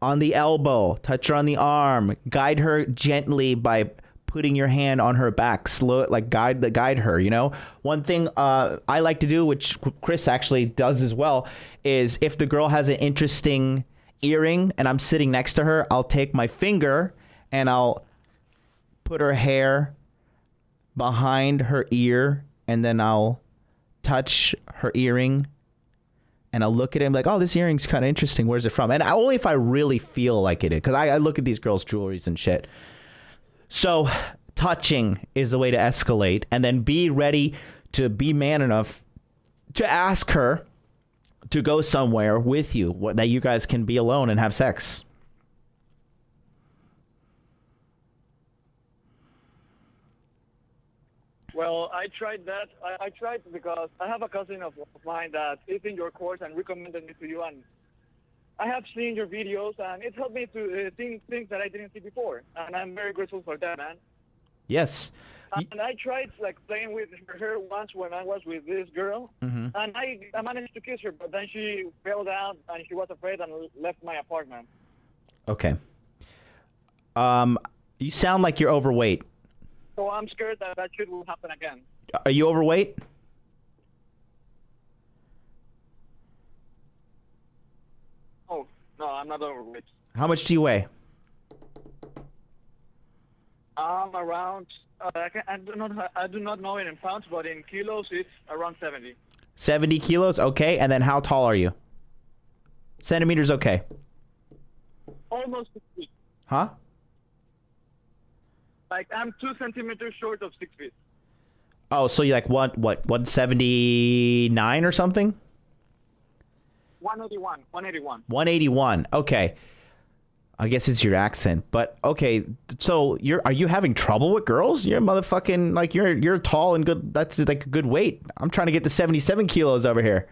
Speaker 3: on the elbow, touch her on the arm, guide her gently by putting your hand on her back, slow, like guide her, you know. One thing I like to do, which Chris actually does as well, is if the girl has an interesting earring and I'm sitting next to her, I'll take my finger and I'll put her hair behind her ear, and then I'll touch her earring and I'll look at him like, oh, this earring's kind of interesting. Where's it from? And only if I really feel like it is, because I look at these girls' jewelries and shit. So touching is the way to escalate, and then be ready to be man enough to ask her to go somewhere with you that you guys can be alone and have sex.
Speaker 8: Well, I tried that. I tried because I have a cousin of mine that is in your course and recommended me to you, and I have seen your videos, and it helped me to think things that I didn't see before, and I'm very grateful for that, man.
Speaker 3: Yes.
Speaker 8: And I tried like playing with her once when I was with this girl, and I managed to kiss her, but then she fell down and she was afraid and left my apartment.
Speaker 3: Okay. You sound like you're overweight.
Speaker 8: So I'm scared that that shit will happen again.
Speaker 3: Are you overweight?
Speaker 8: Oh, no, I'm not overweight.
Speaker 3: How much do you weigh?
Speaker 8: I'm around, I do not know it in pounds, but in kilos it's around 70.
Speaker 3: 70 kilos? Okay. And then how tall are you? Centimeters, okay.
Speaker 8: Almost 6 feet.
Speaker 3: Huh?
Speaker 8: Like, I'm 2 centimeters short of 6 feet.
Speaker 3: Oh, so you're like, what, 179 or something?
Speaker 8: 181.
Speaker 3: 181. Okay. I guess it's your accent, but okay. So are you having trouble with girls? You're motherfucking, like, you're tall and good. That's like a good weight. I'm trying to get to 77 kilos over here.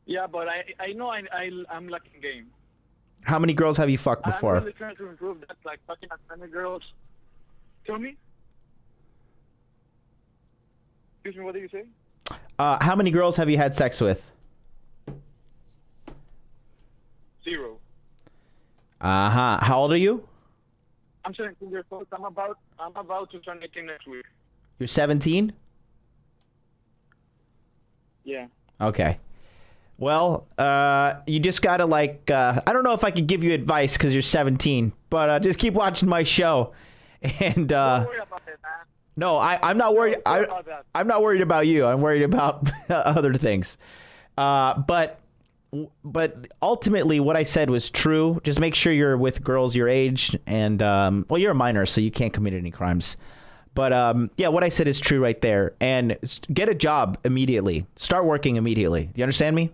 Speaker 8: Yeah, but I know I'm lacking game.
Speaker 3: How many girls have you fucked before?
Speaker 8: I'm really trying to improve that, like fucking as many girls. Tell me? Excuse me, what did you say?
Speaker 3: How many girls have you had sex with?
Speaker 8: 0.
Speaker 3: Uh-huh. How old are you?
Speaker 8: I'm 17 years old. I'm about to turn 18 next week.
Speaker 3: You're 17?
Speaker 8: Yeah.
Speaker 3: Okay. Well, you just gotta like, I don't know if I could give you advice because you're 17, but just keep watching my show. And
Speaker 8: Don't worry about it, man.
Speaker 3: no, I'm not worried. I'm not worried about you. I'm worried about other things. But ultimately, what I said was true. Just make sure you're with girls your age, and well, you're a minor, so you can't commit any crimes. But yeah, what I said is true right there. And get a job immediately. Start working immediately. Do you understand me?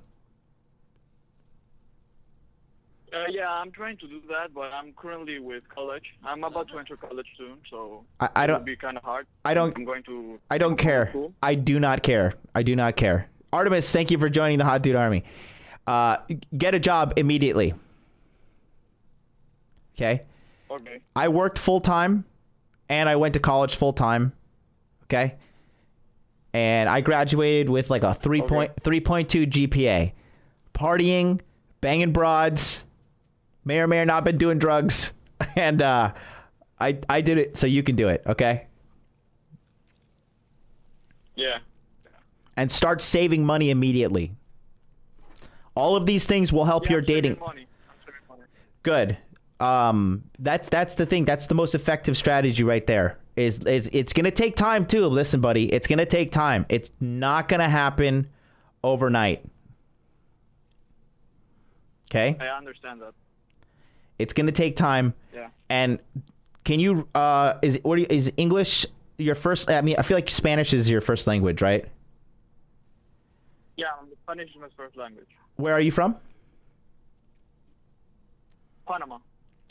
Speaker 8: Yeah, I'm trying to do that, but I'm currently with college. I'm about to enter college soon, so
Speaker 3: I don't.
Speaker 8: it'll be kind of hard.
Speaker 3: I don't.
Speaker 8: I'm going to.
Speaker 3: I don't care.
Speaker 8: School.
Speaker 3: I do not care. I do not care. Artemis, thank you for joining the Hot Dude Army. Get a job immediately. Okay.
Speaker 8: Okay.
Speaker 3: I worked full time, and I went to college full time. Okay. And I graduated with like a 3.2 GPA. Partying, banging broads, may or may not been doing drugs, and I did it, so you can do it. Okay.
Speaker 8: Yeah.
Speaker 3: And start saving money immediately. All of these things will help your dating.
Speaker 8: I'm saving money.
Speaker 3: Good. That's the thing. That's the most effective strategy right there. Is it's gonna take time too. Listen, buddy, it's gonna take time. It's not gonna happen overnight. Okay.
Speaker 8: I understand that.
Speaker 3: It's gonna take time.
Speaker 8: Yeah.
Speaker 3: And can you is English your first? I mean, I feel like Spanish is your first language, right?
Speaker 8: Yeah, Spanish is my first language.
Speaker 3: Where are you from?
Speaker 8: Panama.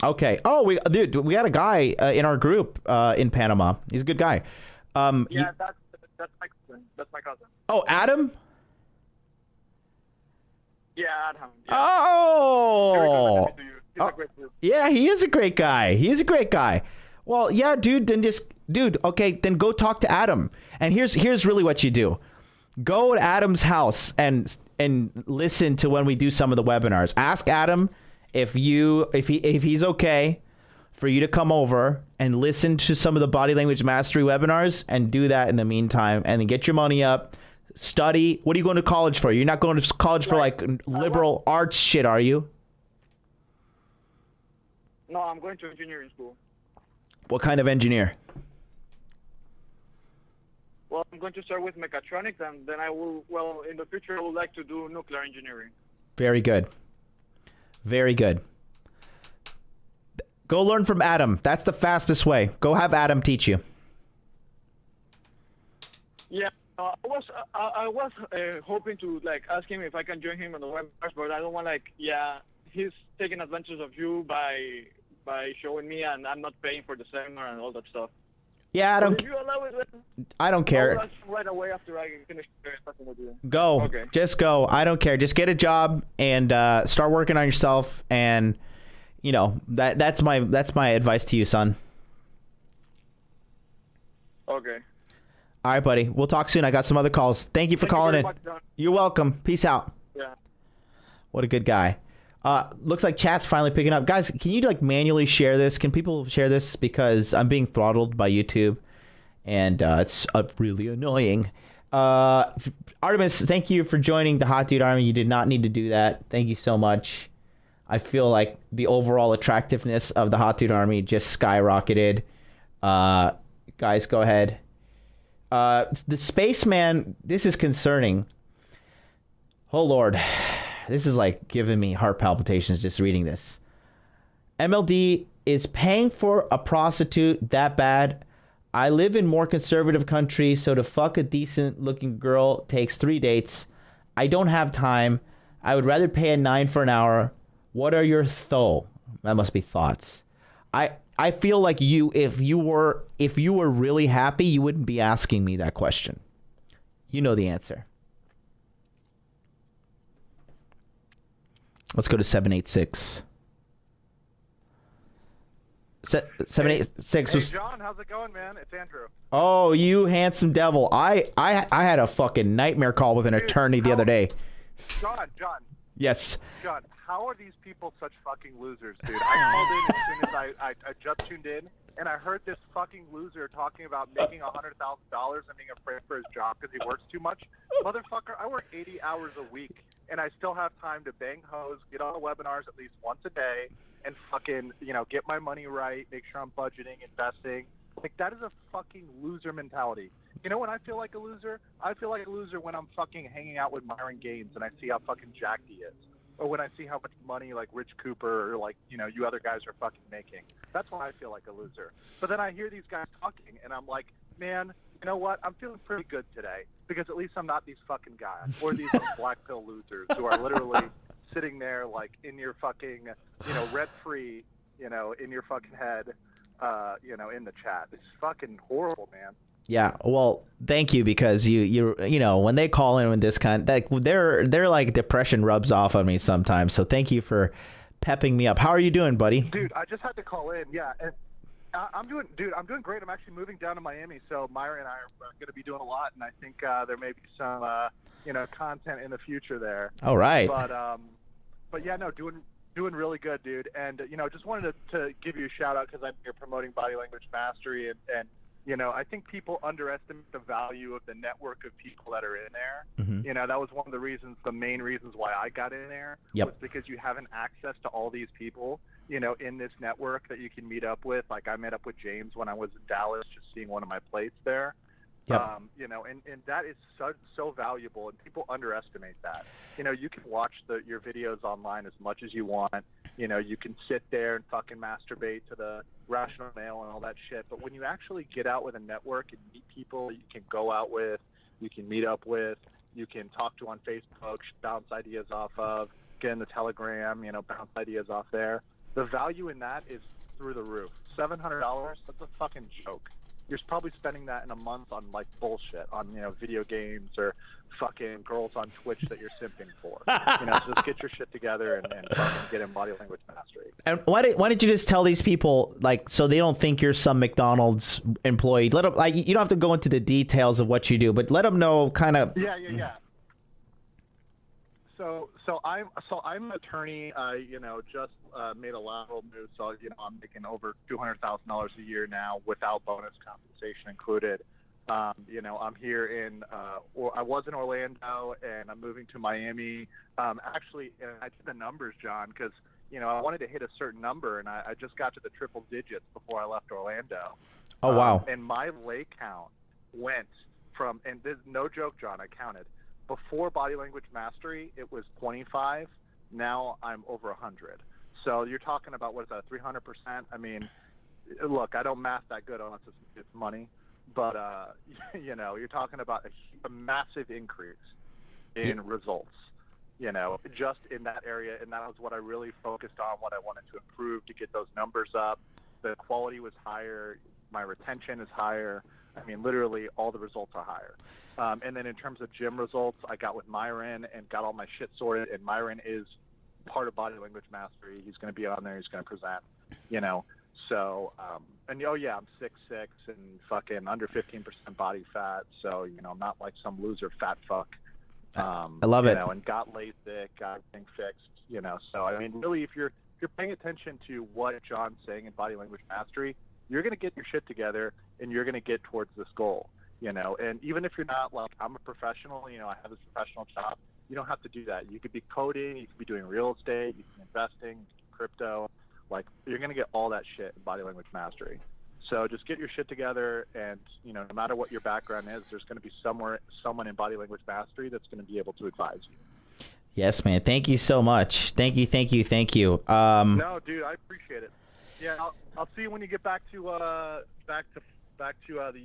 Speaker 3: Okay. Oh, we got a guy in our group in Panama. He's a good guy.
Speaker 8: Yeah, that's my cousin. That's my cousin.
Speaker 3: Oh, Adam?
Speaker 8: Yeah, Adam. Yeah.
Speaker 3: Oh.
Speaker 8: He's a great dude.
Speaker 3: Yeah, he is a great guy. He is a great guy. Well, yeah, dude, okay, then go talk to Adam. And here's really what you do. Go to Adam's house and and listen to when we do some of the webinars. Ask Adam if he's okay for you to come over and listen to some of the body language mastery webinars and do that in the meantime, and then get your money up. Study. What are you going to college for? You're not going to college for like liberal arts shit, are you?
Speaker 8: No, I'm going to engineering school.
Speaker 3: What kind of engineer?
Speaker 8: Well, I'm going to start with mechatronics, and then I will, well, in the future, I would like to do nuclear engineering.
Speaker 3: Very good. Very good. Go learn from Adam. That's the fastest way. Go have Adam teach you.
Speaker 8: Yeah, I was hoping to like ask him if I can join him on the webinars, but I don't want he's taking advantage of you by showing me, and I'm not paying for the seminar and all that stuff.
Speaker 3: Yeah,
Speaker 8: If you allow it,
Speaker 3: I don't care.
Speaker 8: I'll ask him right away after I finish talking with you.
Speaker 3: Go.
Speaker 8: Okay.
Speaker 3: Just go. I don't care. Just get a job and start working on yourself. And you know that's my advice to you, son.
Speaker 8: Okay.
Speaker 3: All right, buddy. We'll talk soon. I got some other calls. Thank you for calling in. You're welcome. Peace out.
Speaker 8: Yeah.
Speaker 3: What a good guy. Looks like chat's finally picking up. Guys, can you like manually share this? Can people share this? Because I'm being throttled by YouTube, and it's really annoying. Artemis, thank you for joining the Hot Dude Army. You did not need to do that. Thank you so much. I feel like the overall attractiveness of the Hot Dude Army just skyrocketed. Guys, go ahead. The Spaceman, this is concerning. Oh, Lord. This is like giving me heart palpitations just reading this. MLD is paying for a prostitute that bad. I live in more conservative countries, so to fuck a decent looking girl takes 3 dates. I don't have time. I would rather pay a $9 for an hour. What are your that must be thoughts. I feel like if you were really happy, you wouldn't be asking me that question. You know the answer. Let's go to 786. 786 was.
Speaker 9: Hey John, how's it going, man? It's Andrew.
Speaker 3: Oh, you handsome devil! I had a fucking nightmare call with an attorney the other day.
Speaker 9: John.
Speaker 3: Yes.
Speaker 9: John, how are these people such fucking losers, dude? I called in as soon as I just tuned in, and I heard this fucking loser talking about making $100,000 and being afraid for his job because he works too much. Motherfucker, I work 80 hours a week, and I still have time to bang hoes, get on the webinars at least once a day, and fucking, get my money right, make sure I'm budgeting, investing. Like, that is a fucking loser mentality. You know when I feel like a loser? I feel like a loser when I'm fucking hanging out with Myron Gaines and I see how fucking jacked he is. Or when I see how much money, like, Rich Cooper or, like, you other guys are fucking making. That's when I feel like a loser. But then I hear these guys talking, and I'm like, man, you know what? I'm feeling pretty good today because at least I'm not these fucking guys or these black pill losers who are literally sitting there, like, in your fucking, rent-free, in your fucking head, in the chat. It's fucking horrible, man.
Speaker 3: Yeah, well, thank you, because you when they call in with this kind, like they're like depression rubs off on me sometimes. So thank you for pepping me up. How are you doing, buddy?
Speaker 9: Dude, I just had to call in. Yeah, and I'm doing great. I'm actually moving down to Miami, so Myra and I are going to be doing a lot, and I think there may be some content in the future there.
Speaker 3: All right.
Speaker 9: But yeah, no, doing really good, dude. And just wanted to give you a shout out because I'm here promoting body language mastery and I think people underestimate the value of the network of people that are in there.
Speaker 3: Mm-hmm.
Speaker 9: That was one of the main reasons why I got in there.
Speaker 3: Yep.
Speaker 9: Was because you have an access to all these people, in this network that you can meet up with. Like I met up with James when I was in Dallas, just seeing one of my plates there.
Speaker 3: Yep.
Speaker 9: And that is so valuable, and people underestimate that. You can watch your videos online as much as you want. You can sit there and fucking masturbate to the rational male and all that shit. But when you actually get out with a network and meet people you can go out with, you can meet up with, you can talk to on Facebook, bounce ideas off of, get in the Telegram, bounce ideas off there. The value in that is through the roof. $700, that's a fucking joke. You're probably spending that in a month on like bullshit, on video games or fucking girls on Twitch that you're simping for. So just get your shit together and fucking get in body language mastery.
Speaker 3: And why didn't you just tell these people, like, so they don't think you're some McDonald's employee? Let them, like, you don't have to go into the details of what you do, but let them know kind of.
Speaker 9: Yeah. I'm an attorney. Just made a lateral move, so I'm making over $200,000 a year now without bonus compensation included. I'm here in, I was in Orlando, and I'm moving to Miami. Actually, I did the numbers, John, because I wanted to hit a certain number, and I just got to the triple digits before I left Orlando.
Speaker 3: Oh wow!
Speaker 9: And my lay count went from, and this is no joke, John, I counted. Before Body Language Mastery, it was 25. Now I'm over 100. So you're talking about, what is that, 300%? I mean, look, I don't math that good unless it's money. But, you're talking about a massive increase in results, just in that area. And that was what I really focused on, what I wanted to improve to get those numbers up. The quality was higher. My retention is higher. I mean, literally all the results are higher. And then in terms of gym results, I got with Myron and got all my shit sorted. And Myron is part of Body Language Mastery. He's going to be on there. He's going to present, So, and oh yeah, I'm 6'6" and fucking under 15% body fat. So, I'm not like some loser fat fuck.
Speaker 3: I love it.
Speaker 9: And got LASIK, got everything fixed, So, I mean, really, if you're paying attention to what John's saying in Body Language Mastery, you're going to get your shit together and you're going to get towards this goal, And even if you're not like, I'm a professional, I have this professional job, you don't have to do that. You could be coding, you could be doing real estate, you can be investing, crypto. Like, you're going to get all that shit in Body Language Mastery. So just get your shit together, and, no matter what your background is, there's going to be someone in Body Language Mastery that's going to be able to advise you.
Speaker 3: Yes, man. Thank you so much. Thank you.
Speaker 9: No, dude, I appreciate it. Yeah, I'll see you when you get back to the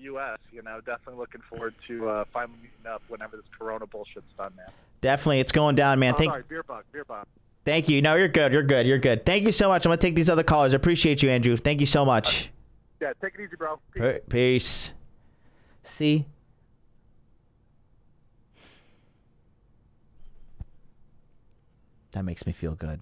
Speaker 9: U.S. Definitely looking forward to finally meeting up whenever this Corona bullshit's done, man.
Speaker 3: Definitely. It's going down, man.
Speaker 9: Sorry, beer bug.
Speaker 3: Thank you. No, you're good. Thank you so much. I'm going to take these other callers. I appreciate you, Andrew. Thank you so much.
Speaker 9: Yeah, take it easy, bro.
Speaker 3: Peace. See? That makes me feel good.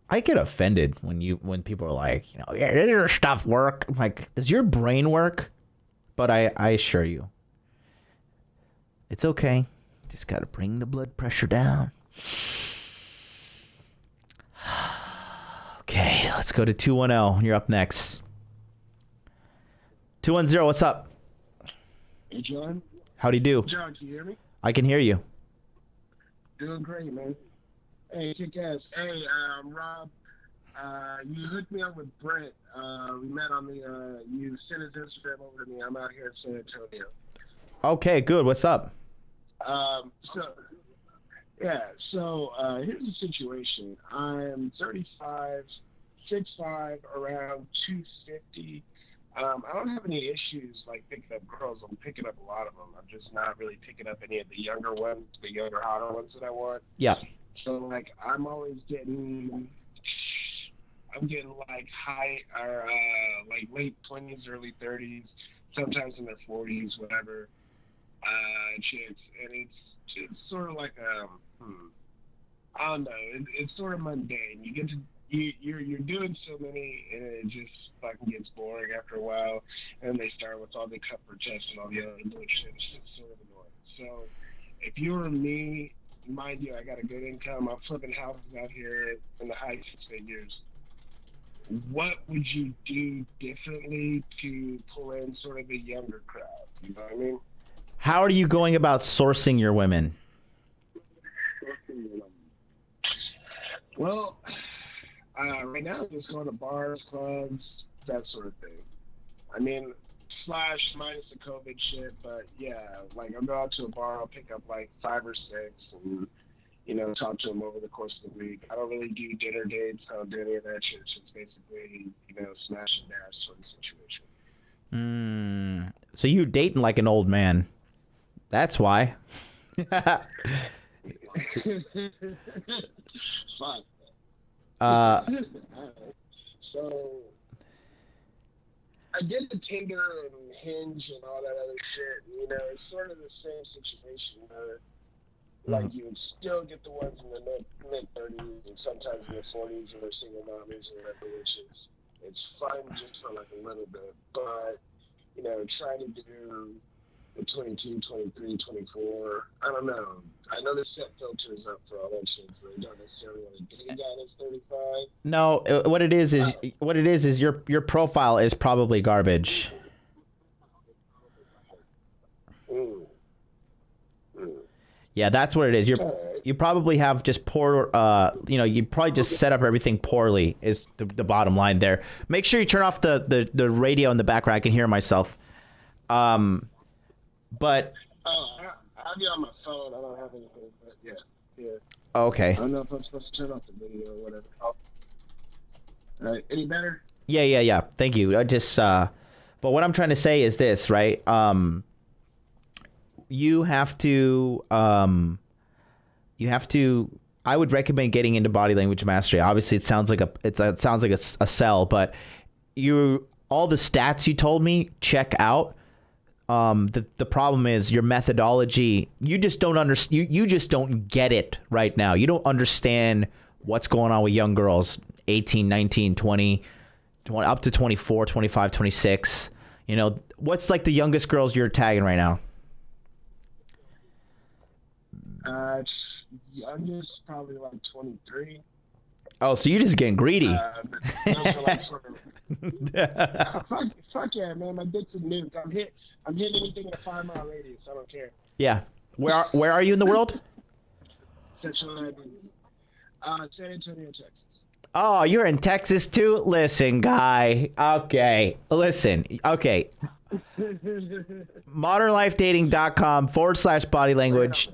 Speaker 3: I get offended when people are like, yeah, does your stuff work? I'm like, does your brain work? But I assure you, it's okay. Just got to bring the blood pressure down. Okay, let's go to 210. You're up next. 210, what's up?
Speaker 10: Hey, John.
Speaker 3: How'd you do?
Speaker 10: John, can you hear me?
Speaker 3: I can hear you.
Speaker 10: Doing great, man. Hey, kick ass. Hey, Rob, you hooked me up with Brent. We met on the, you sent his Instagram over to me. I'm out here in San Antonio.
Speaker 3: Okay, good. What's up?
Speaker 10: So here's the situation. I'm 35, 6'5", around 250. I don't have any issues like picking up girls. I'm picking up a lot of them. I'm just not really picking up any of the younger ones, the younger, hotter ones that I want.
Speaker 3: Yeah.
Speaker 10: So like I'm always getting like high or like late 20s, early 30s, sometimes in their 40s, whatever. Chicks, and it's just sort of like I don't know. It's sort of mundane. You get to you're doing so many, and it just fucking gets boring after a while. And they start with all the comfort tests and all the other bullshit. It's just sort of annoying. So if you were me, mind you, I got a good income. I'm flipping houses out here in the high six figures. What would you do differently to pull in sort of the younger crowd? You know what I mean?
Speaker 3: How are you going about sourcing your women?
Speaker 10: Well, right now I'm just going to bars, clubs, that sort of thing. I mean, minus the COVID shit, but yeah, like I'll go out to a bar, I'll pick up like 5 or 6 and, talk to them over the course of the week. I don't really do dinner dates, I don't do any of that shit. It's just basically, smash and dash sort of situation.
Speaker 3: So you dating like an old man. That's why.
Speaker 10: Fuck. So I did the Tinder and Hinge and all that other shit. It's sort of the same situation where, like, you would still get the ones in the mid-30s and sometimes in the 40s who are single mommies or whatever, which is, it's fun just for like a little bit. But, trying to do at 22, 23, 24. I don't know. I know they set filters up for all that shit, so they don't necessarily want to date a guy that's 35.
Speaker 3: No, what it is your profile is probably garbage. Yeah, that's what it is. You probably have just poor, you probably just set up everything poorly is the bottom line there. Make sure you turn off the radio in the background. I can hear myself. But.
Speaker 10: I'll be on my phone. I don't have anything, but yeah.
Speaker 3: Okay.
Speaker 10: I don't know if I'm supposed to turn off the video or whatever. All right, any better?
Speaker 3: Yeah. Thank you. I just, but what I'm trying to say is this, right? You have to, I would recommend getting into body language mastery. Obviously it sounds like a sell, but all the stats you told me, check out. The problem is your methodology. You just don't understand. You just don't get it right now. You don't understand what's going on with young girls, 18, 19, 20 up to 24, 25, 26. What's like the youngest girls you're tagging right now?
Speaker 10: Youngest, probably like 23.
Speaker 3: Oh, so you're just getting greedy.
Speaker 10: Fuck yeah, man! My dick's a nuke. I'm hitting anything in a 5-mile radius. I don't care.
Speaker 3: Yeah. Where are you in the world?
Speaker 10: Central San Antonio, Texas.
Speaker 3: Oh, you're in Texas too? Listen, guy. Okay. Listen. Okay. modernlifedating.com/body language.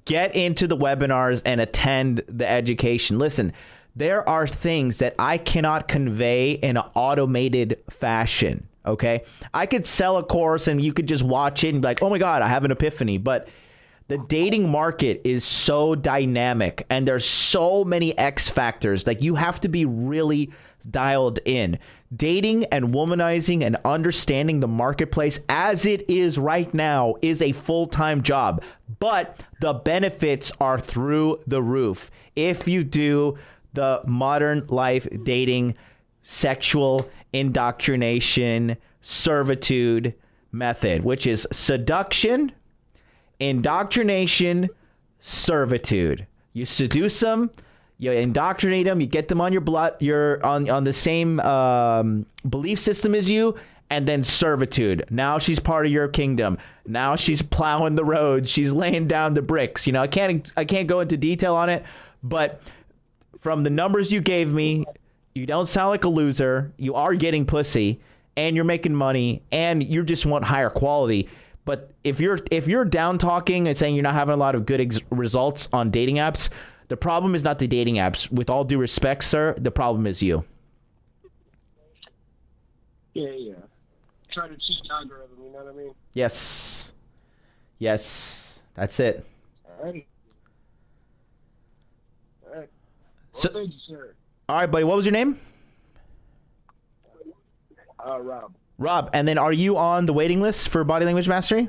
Speaker 3: Get into the webinars and attend the education. Listen, there are things that I cannot convey in an automated fashion. Okay. I could sell a course and you could just watch it and be like, oh my God, I have an epiphany. But the dating market is so dynamic and there's so many X factors. Like you have to be really dialed in. Dating and womanizing and understanding the marketplace as it is right now is a full-time job, but the benefits are through the roof if you do the modern life dating sexual indoctrination servitude method, which is seduction, indoctrination, servitude. You seduce them, you indoctrinate them, you get them on your blood, you're on the same belief system as you, and then servitude. Now she's part of your kingdom. Now she's plowing the roads, she's laying down the bricks. I can't go into detail on it, but from the numbers you gave me, you don't sound like a loser. You are getting pussy, and you're making money, and you just want higher quality. But if you're down talking and saying you're not having a lot of good results on dating apps, the problem is not the dating apps. With all due respect, sir, the problem is you.
Speaker 10: Yeah. Try to cheat the algorithm, you know what I mean?
Speaker 3: Yes. That's it.
Speaker 10: All right. Well, thank you, sir.
Speaker 3: All right, buddy. What was your name?
Speaker 10: Rob.
Speaker 3: Rob, and then are you on the waiting list for Body Language Mastery?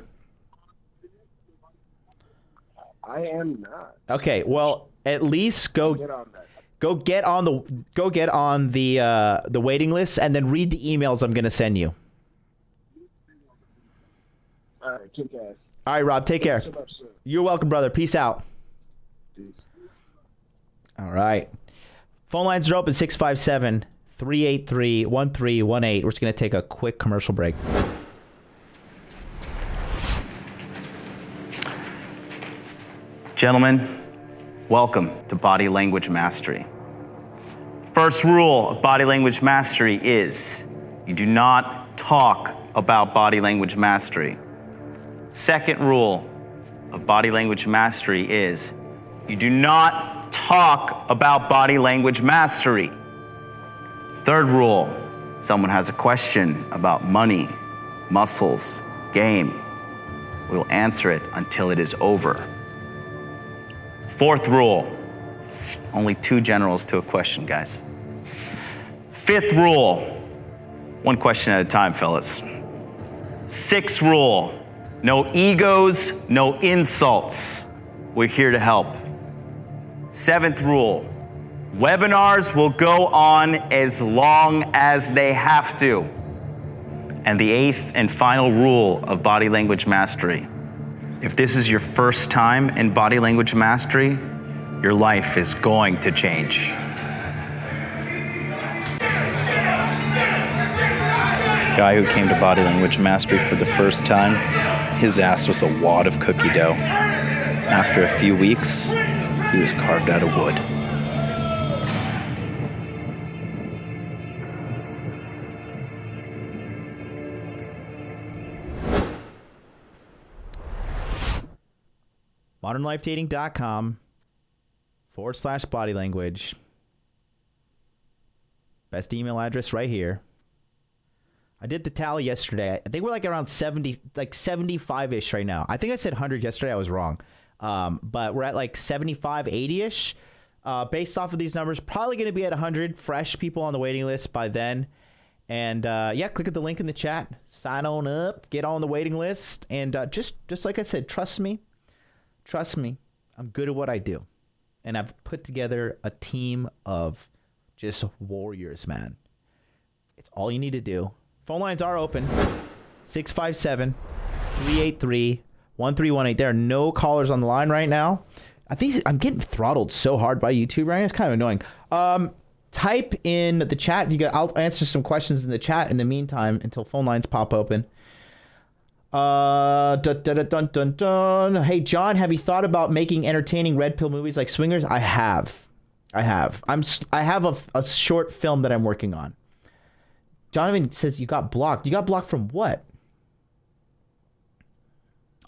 Speaker 10: I am not.
Speaker 3: Okay, well, at least go get on the waiting list and then read the emails I'm going to send you.
Speaker 10: All right, kick ass.
Speaker 3: All right, Rob, take care.
Speaker 10: So much, sir.
Speaker 3: You're welcome, brother. Peace out.
Speaker 10: Peace.
Speaker 3: All right. Phone lines are open, 657-383-1318. We're just going to take a quick commercial break.
Speaker 1: Gentlemen, welcome to Body Language Mastery. First rule of Body Language Mastery is you do not talk about body language mastery. Second rule of Body Language Mastery is you do not talk about body language mastery. Third rule, someone has a question about money, muscles, game. We will answer it until it is over. Fourth rule, only 2 generals to a question, guys. Fifth rule, 1 question at a time, fellas. Sixth rule, no egos, no insults. We're here to help. Seventh rule, webinars will go on as long as they have to. And the eighth and final rule of body language mastery. If this is your first time in body language mastery, your life is going to change.
Speaker 2: Guy who came to body language mastery for the first time, his ass was a wad of cookie dough. After a few weeks, he was carved out of wood.
Speaker 3: modernlifedating.com/body language. Best email address right here. I did the tally yesterday. I think we're like around 70, like 75-ish right now. I think I said 100 yesterday. I was wrong. But we're at like 75, 80-ish. Based off of these numbers, probably going to be at 100 fresh people on the waiting list by then. And yeah, click at the link in the chat. Sign on up. Get on the waiting list. And just like I said, trust me. Trust me. I'm good at what I do. And I've put together a team of just warriors, man. It's all you need to do. Phone lines are open. 657-383-1318. There are no callers on the line right now. I think I'm getting throttled so hard by YouTube right now. It's kind of annoying. Type in the chat. I'll answer some questions in the chat in the meantime until phone lines pop open. Hey John, have you thought about making entertaining red pill movies like Swingers? I have I have a short film that I'm working on. Donovan says you got blocked. You got blocked from what?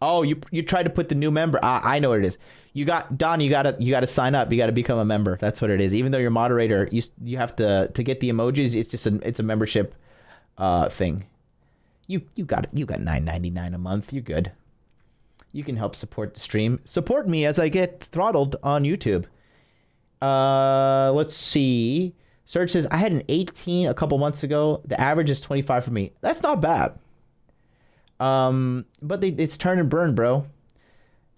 Speaker 3: Oh, you tried to put the new member. I know what it is. You gotta sign up. You gotta become a member. That's what it is. Even though you're moderator, you have to get the emojis. It's a membership thing. You got $9.99 a month. You're good. You can help support the stream. Support me as I get throttled on YouTube. Let's see. Serge says, I had an 18 a couple months ago. The average is 25 for me. That's not bad. But it's turn and burn, bro.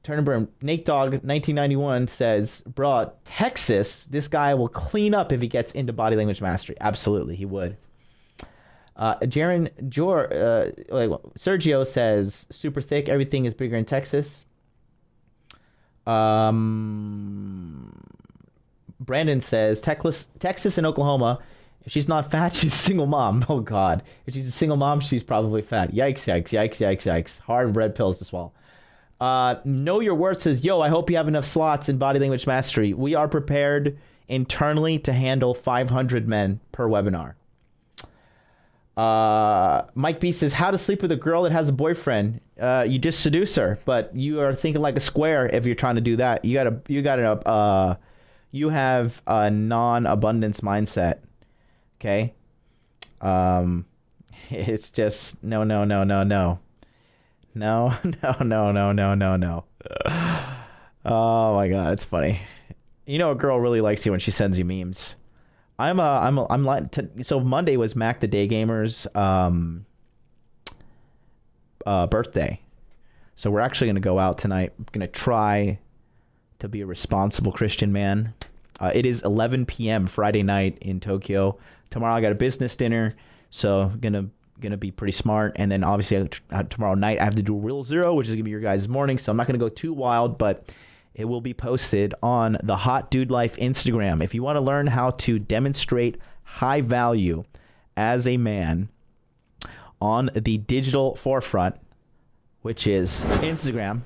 Speaker 3: Turn and burn. Nate Dog 1991 says, bro, Texas, this guy will clean up if he gets into body language mastery. Absolutely, he would. Sergio says, super thick. Everything is bigger in Texas. Brandon says, Texas and Oklahoma. If she's not fat, she's a single mom. Oh, God. If she's a single mom, she's probably fat. Yikes, yikes, yikes, yikes, yikes. Hard red pills to swallow. Know Your Worth says, yo, I hope you have enough slots in body language mastery. We are prepared internally to handle 500 men per webinar. Mike B says, how to sleep with a girl that has a boyfriend. You just seduce her, but you are thinking like a square if you're trying to do that. You have a non-abundance mindset. Okay. It's just no. Oh my God, it's funny. You know, a girl really likes you when she sends you memes. So Monday was Mac the Day Gamer's birthday. So we're actually going to go out tonight. I'm going to try to be a responsible Christian man. It is 11 p.m. Friday night in Tokyo. Tomorrow I got a business dinner, so gonna be pretty smart. And then obviously tomorrow night I have to do Real Zero, which is gonna be your guys' morning. So I'm not gonna go too wild, but it will be posted on the Hot Dude Life Instagram. If you want to learn how to demonstrate high value as a man on the digital forefront, which is Instagram,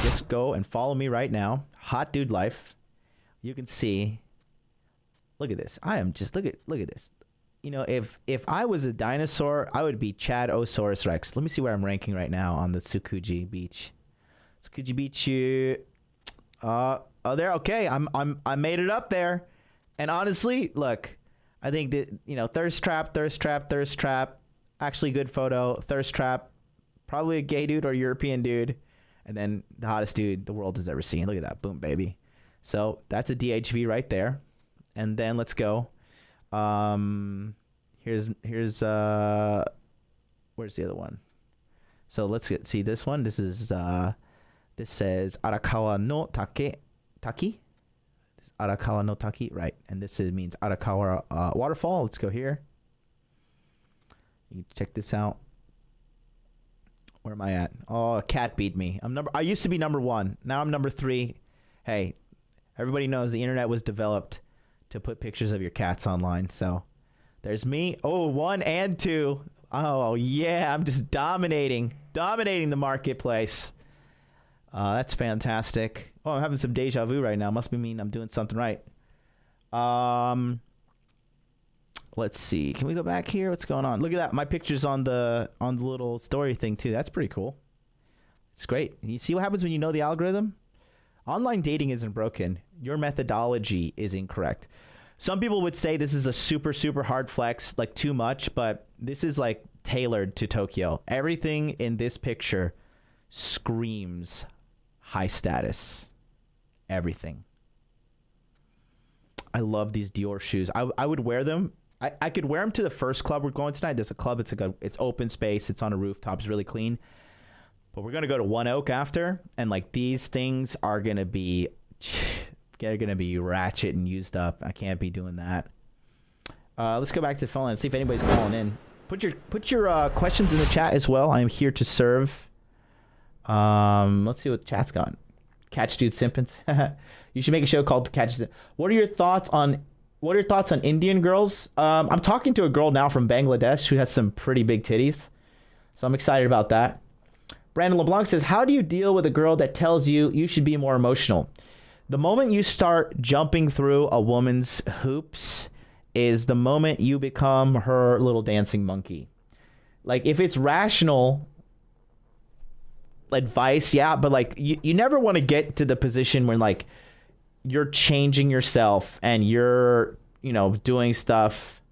Speaker 3: just go and follow me right now. Hot Dude Life. You can see. Look at this. I am just look at this. You know, if I was a dinosaur, I would be Chadosaurus Rex. Let me see where I'm ranking right now on the Tsukuji Beach. Tsukuji Beach. Oh, there. Okay, I made it up there. And honestly, look, I think that, you know, thirst trap. Actually, good photo. Thirst trap. Probably a gay dude or European dude. And then the hottest dude the world has ever seen. Look at that. Boom, baby. So that's a DHV right there. And then let's go. Here's where's the other one? So let's see this one. This is this says Arakawa no Taki. This Arakawa no Taki, right? And this means Arakawa waterfall. Let's go here. You check this out. Where am I at? Oh, a cat beat me. I used to be number 1. Now I'm number 3. Hey, everybody knows the internet was developed to put pictures of your cats online. So there's me. Oh, 1 and 2. Oh, yeah. I'm just dominating the marketplace. That's fantastic. Oh, I'm having some deja vu right now. Must be mean I'm doing something right. Let's see. Can we go back here? What's going on? Look at that. My picture's on the little story thing too. That's pretty cool. It's great. You see what happens when you know the algorithm? Online dating isn't broken. Your methodology is incorrect. Some people would say this is a super, super hard flex, like too much, but this is like tailored to Tokyo. Everything in this picture screams high status. Everything. I love these Dior shoes. I would wear them. I could wear them to the first club we're going tonight. There's a club. It's open space. It's on a rooftop. It's really clean. But we're gonna go to One Oak after, and like these things are gonna be, they're gonna be ratchet and used up. I can't be doing that. Let's go back to the phone line and see if anybody's calling in. Put your questions in the chat as well. I am here to serve. Let's see what the chat's got. Catch Dude Simpins. You should make a show called Catch. What are your thoughts on Indian girls? I'm talking to a girl now from Bangladesh who has some pretty big titties, so I'm excited about that. Brandon LeBlanc says, how do you deal with a girl that tells you should be more emotional? The moment you start jumping through a woman's hoops is the moment you become her little dancing monkey. Like, if it's rational advice, yeah, but like you never want to get to the position where like you're changing yourself and you're, doing stuff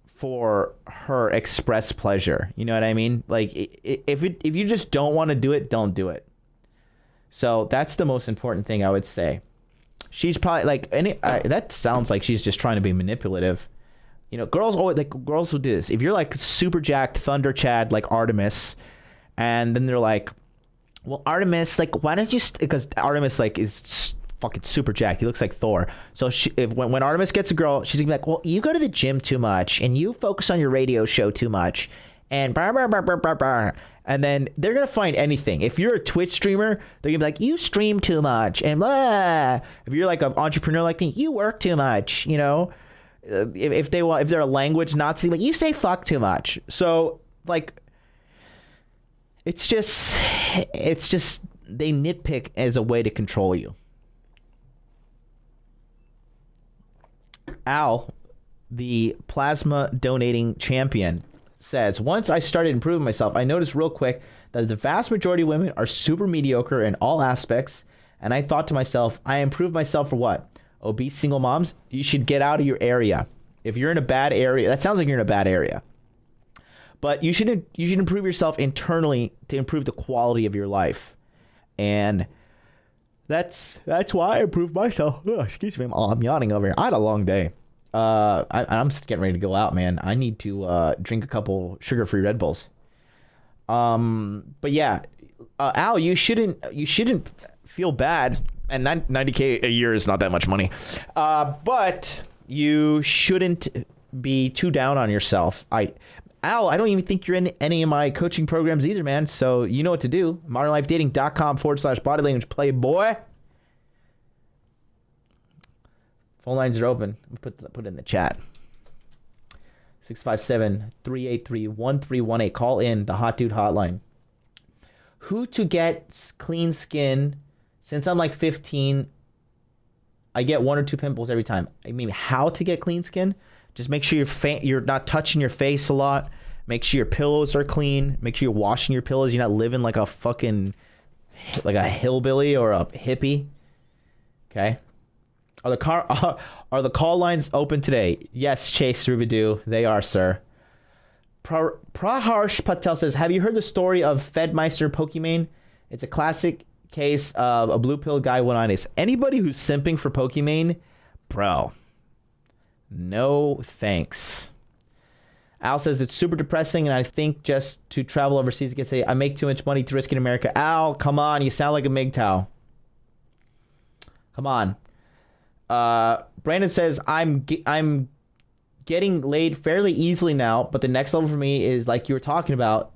Speaker 3: for her express pleasure. You know what I mean? Like, if you just don't want to do it, don't do it. So that's the most important thing I would say. She's probably like that sounds like she's just trying to be manipulative. Girls always girls will do this. If you're like super jacked Thunder Chad like Artemis, and then they're like, well, Artemis, like, why don't you? Because Artemis like is fucking super jacked. He looks like Thor. So when Artemis gets a girl, she's gonna be like, well, you go to the gym too much and you focus on your radio show too much, and blah, blah, blah, blah, blah, blah. And then they're gonna find anything. If you're a Twitch streamer, they're gonna be like, you stream too much, and blah. If you're like an entrepreneur like me, you work too much. If they're a language Nazi, but you say fuck too much. So like, it's just they nitpick as a way to control you. Al, the plasma donating champion, says, once I started improving myself, I noticed real quick that the vast majority of women are super mediocre in all aspects. And I thought to myself, I improved myself for what? Obese single moms? You should get out of your area. If you're in a bad area, that sounds like you're in a bad area. But you should improve yourself internally to improve the quality of your life. And that's why I improved myself. Oh, excuse me, I'm yawning over here. I had a long day. I'm just getting ready to go out, man. I need to drink a couple sugar-free Red Bulls. But yeah, Al, you shouldn't feel bad. And $90K a year is not that much money. But you shouldn't be too down on yourself. Al, I don't even think you're in any of my coaching programs either, man. So you know what to do. modernlifedating.com/body language playboy. Phone lines are open. Put it in the chat. 657-383-1318. Call in the Hot Dude Hotline. Who to get clean skin? Since I'm like 15, I get 1 or 2 pimples every time. I mean, how to get clean skin? Just make sure you're not touching your face a lot. Make sure your pillows are clean. Make sure you're washing your pillows. You're not living like a hillbilly or a hippie. Okay. Are the call lines open today? Yes, Chase Rubidoo. They are, sir. Praharsh Patel says, have you heard the story of Fedmeister Pokimane? It's a classic case of a blue pill guy went on ice. Anybody who's simping for Pokimane, bro, no thanks. Al says it's super depressing, and I think just to travel overseas to say I make too much money to risk in America. Al, come on, you sound like a MGTOW. Come on. Brandon says I'm getting laid fairly easily now, but the next level for me is like you were talking about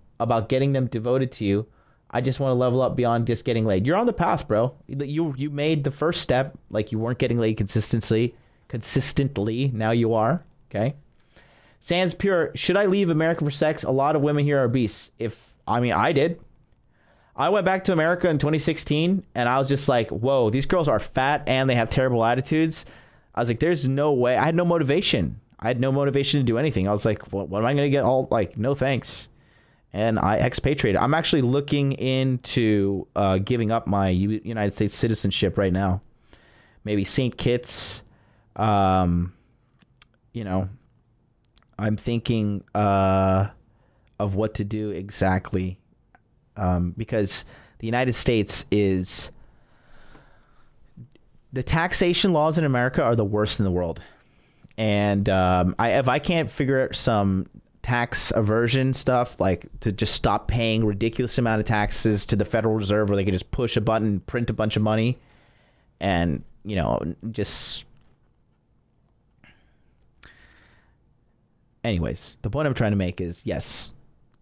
Speaker 3: getting them devoted to you. I just want to level up beyond just getting laid. You're on the path, bro. You made the first step. Like you weren't getting laid consistently. Now you are. Okay. Sans Pure, should I leave America for sex? A lot of women here are beasts. I did. I went back to America in 2016 and I was just like, whoa, these girls are fat and they have terrible attitudes. I was like, there's no way. I had no motivation. To do anything. I was like, what am I going to get? All like, no thanks. And I expatriated. I'm actually looking into giving up my United States citizenship right now. Maybe St. Kitts. I'm thinking of what to do exactly. Because the United States is... The taxation laws in America are the worst in the world. And if I can't figure out some tax aversion stuff, like to just stop paying ridiculous amount of taxes to the Federal Reserve where they can just push a button, print a bunch of money, and, just... Anyways, the point I'm trying to make is, yes,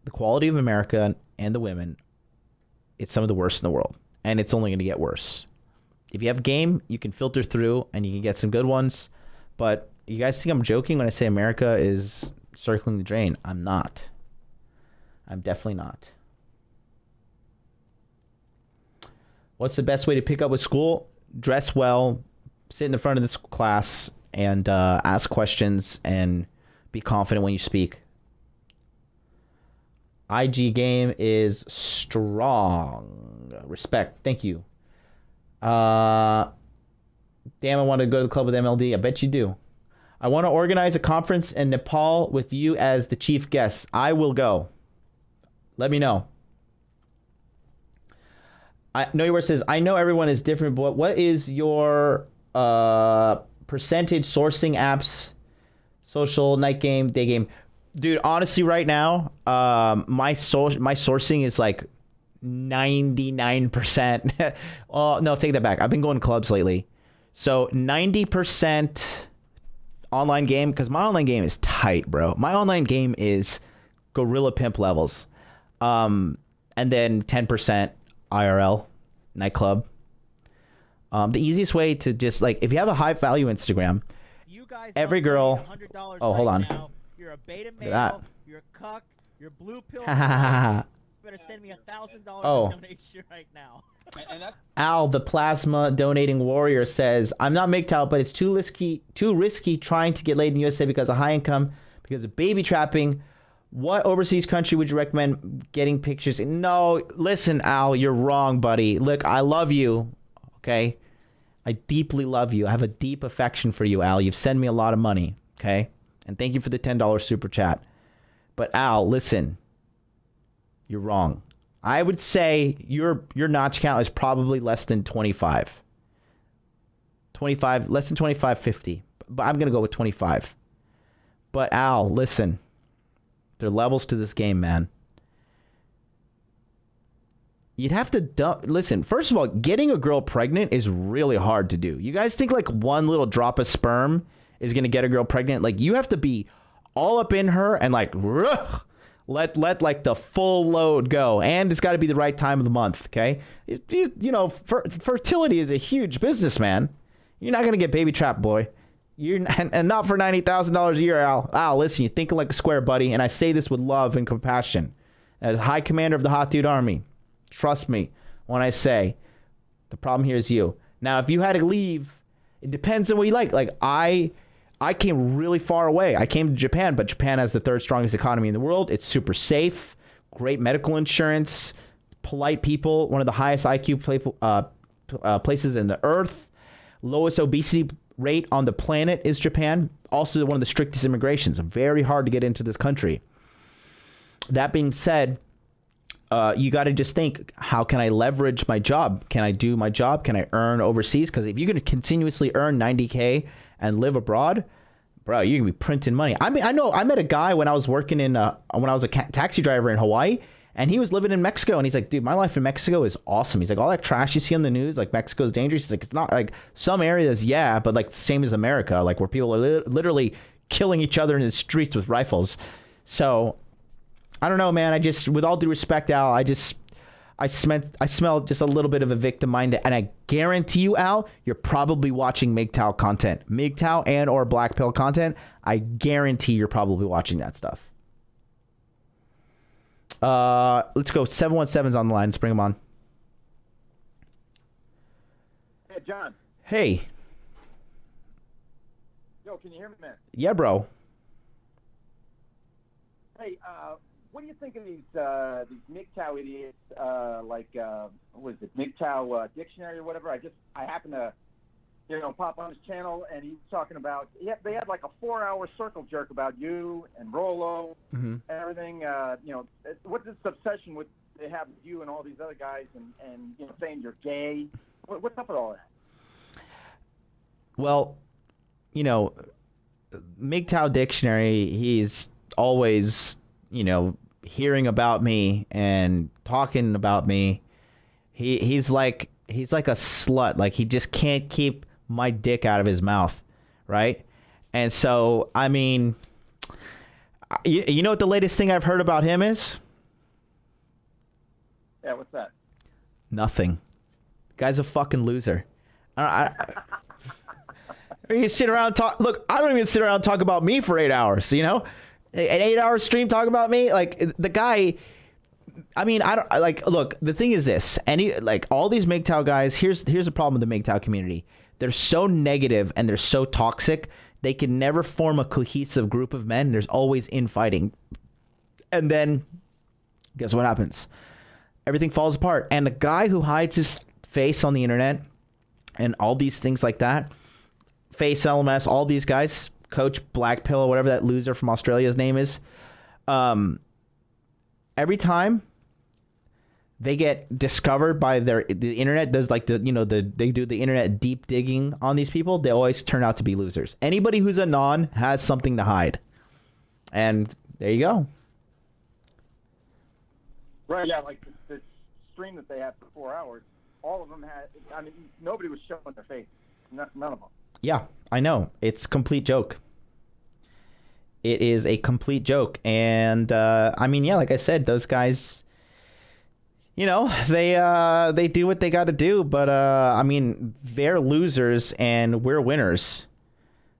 Speaker 3: the quality of America and the women, it's some of the worst in the world, and it's only going to get worse. If you have game, you can filter through and you can get some good ones, but you guys think I'm joking when I say America is circling the drain? I'm not. I'm definitely not. What's the best way to pick up with school? Dress well, sit in the front of this class, and ask questions, and be confident when you speak. IG game is strong. Respect. Thank you. Damn, I want to go to the club with MLD. I bet you do. I want to organize a conference in Nepal with you as the chief guest. I will go. Let me know. Know Your Word says, I know everyone is different, but what is your percentage sourcing apps, social, night game, day game? Dude, honestly, right now, my sourcing is like 99%. Oh, no, take that back. I've been going to clubs lately. So 90% online game, because my online game is tight, bro. My online game is gorilla pimp levels. And then 10% IRL, nightclub. The easiest way to just, like, if you have a high value Instagram, every girl... Oh, hold on.
Speaker 11: Now, you're a beta male,
Speaker 3: that.
Speaker 11: You're a cuck, you're blue pill. You better send me $1,000 donation right now.
Speaker 3: Al, the plasma donating warrior, says, I'm not MGTOW, but it's too risky trying to get laid in the USA because of high income, because of baby trapping. What overseas country would you recommend getting pictures in? No, listen, Al, you're wrong, buddy. Look, I love you, okay? I deeply love you. I have a deep affection for you, Al. You've sent me a lot of money, okay? And thank you for the $10 super chat. But Al, listen, you're wrong. I would say your notch count is probably less than 25. 25, less than 25, 50. But I'm going to go with 25. But Al, listen, there are levels to this game, man. You'd have to listen, first of all, getting a girl pregnant is really hard to do. You guys think like one little drop of sperm is going to get a girl pregnant? Like, you have to be all up in her and like let like the full load go, and it's got to be the right time of the month. Okay, fertility is a huge business, man. You're not going to get baby trapped, boy. And not for $90,000 a year, Al. Al, listen, you're thinking like a square, buddy, and I say this with love and compassion as High Commander of the Hot Dude Army. Trust me when I say the problem here is you. Now, if you had to leave, it depends on what you like. Like, I came really far away. I came to Japan, but Japan has the third strongest economy in the world. It's super safe, great medical insurance, polite people, one of the highest IQ places in the earth, lowest obesity rate on the planet is Japan. Also one of the strictest immigrations. Very hard to get into this country. That being said, you got to just think, how can I leverage my job? Can I do my job? Can I earn overseas? Because if you're going to continuously earn $90K and live abroad, bro, you're going to be printing money. I mean, I know I met a guy when I was working when I was a taxi driver in Hawaii, And he was living in Mexico, and he's like, dude, my life in Mexico is awesome. He's like, all that trash you see on the news, like Mexico's dangerous. He's like, it's not like some areas, yeah, but like same as America, like where people are literally killing each other in the streets with rifles. So I don't know, man. I just, with all due respect, Al, I smell just a little bit of a victim minded, and I guarantee you, Al, you're probably watching MGTOW content, MGTOW and or Black Pill content. I guarantee you're probably watching that stuff. Let's go. 717's on the line. Let's bring him on.
Speaker 12: Hey, John.
Speaker 3: Hey.
Speaker 12: Yo, can you hear me, man?
Speaker 3: Yeah, bro.
Speaker 12: Hey, what do you think of these MGTOW idiots? What is it, MGTOW dictionary or whatever? I happen to, pop on his channel, and he was talking about. They had like a 4-hour circle jerk about you and Rolo and everything. What's this obsession with they have with you and all these other guys, and saying you're gay? What's up with all that?
Speaker 3: Well, MGTOW dictionary. He's always, hearing about me and talking about me. He's like a slut. Like, he just can't keep my dick out of his mouth, right? And so, I mean, you know what the latest thing I've heard about him is?
Speaker 12: Yeah, what's that?
Speaker 3: Nothing. Guy's a fucking loser. You sit around and talk. Look, I don't even sit around and talk about me for 8 hours. An 8-hour stream talk about me. Like, the guy. I mean, I don't like. Look, the thing is this. All these MGTOW guys. Here's the problem with the MGTOW community. They're so negative and they're so toxic. They can never form a cohesive group of men. There's always infighting. And then, guess what happens? Everything falls apart. And the guy who hides his face on the internet and all these things like that, Face LMS, all these guys, Coach Black Pill, whatever that loser from Australia's name is, every time they get discovered by the internet, does like they do the internet deep digging on these people, they always turn out to be losers. Anybody who's a non has something to hide. And there you go.
Speaker 12: Right, yeah, like the stream that they had for 4 hours, all of them had, nobody was showing their face. None of them.
Speaker 3: Yeah, I know. It's a complete joke. It is a complete joke. And, like I said, those guys, they do what they got to do. But, they're losers and we're winners.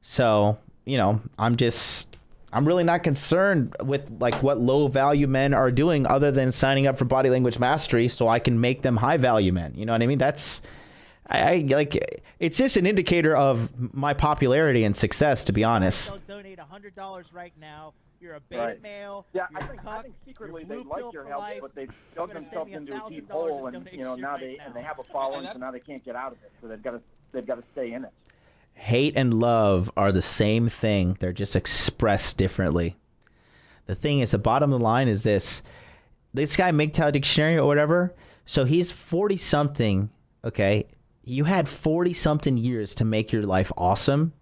Speaker 3: So, I'm really not concerned with, like, what low-value men are doing other than signing up for Body Language Mastery so I can make them high-value men. You know what I mean? That's... it's just an indicator of my popularity and success, to be honest.
Speaker 11: Don't donate $100 right now. You're a beta male.
Speaker 12: Yeah, I think secretly they like your help, but they've dug themselves into a deep hole, and now they have a following, so now they can't get out of it. So they've got to stay in it.
Speaker 3: Hate and love are the same thing. They're just expressed differently. The thing is, the bottom of the line is this guy MGTOW Dictionary or whatever. So he's 40 something. Okay. You had 40-something years to make your life awesome,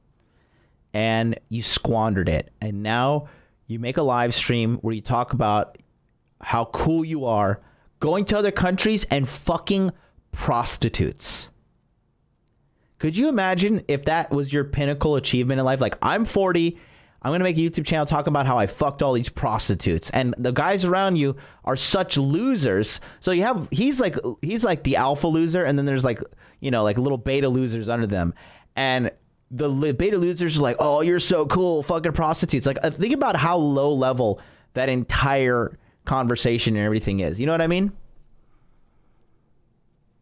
Speaker 3: and you squandered it. And now you make a live stream where you talk about how cool you are, going to other countries and fucking prostitutes. Could you imagine if that was your pinnacle achievement in life? Like, I'm 40. I'm going to make a YouTube channel talking about how I fucked all these prostitutes, and the guys around you are such losers. So you have, he's like the alpha loser, and then there's like little beta losers under them. And the beta losers are like, oh, you're so cool, fucking prostitutes. Like, think about how low level that entire conversation and everything is. You know what I mean?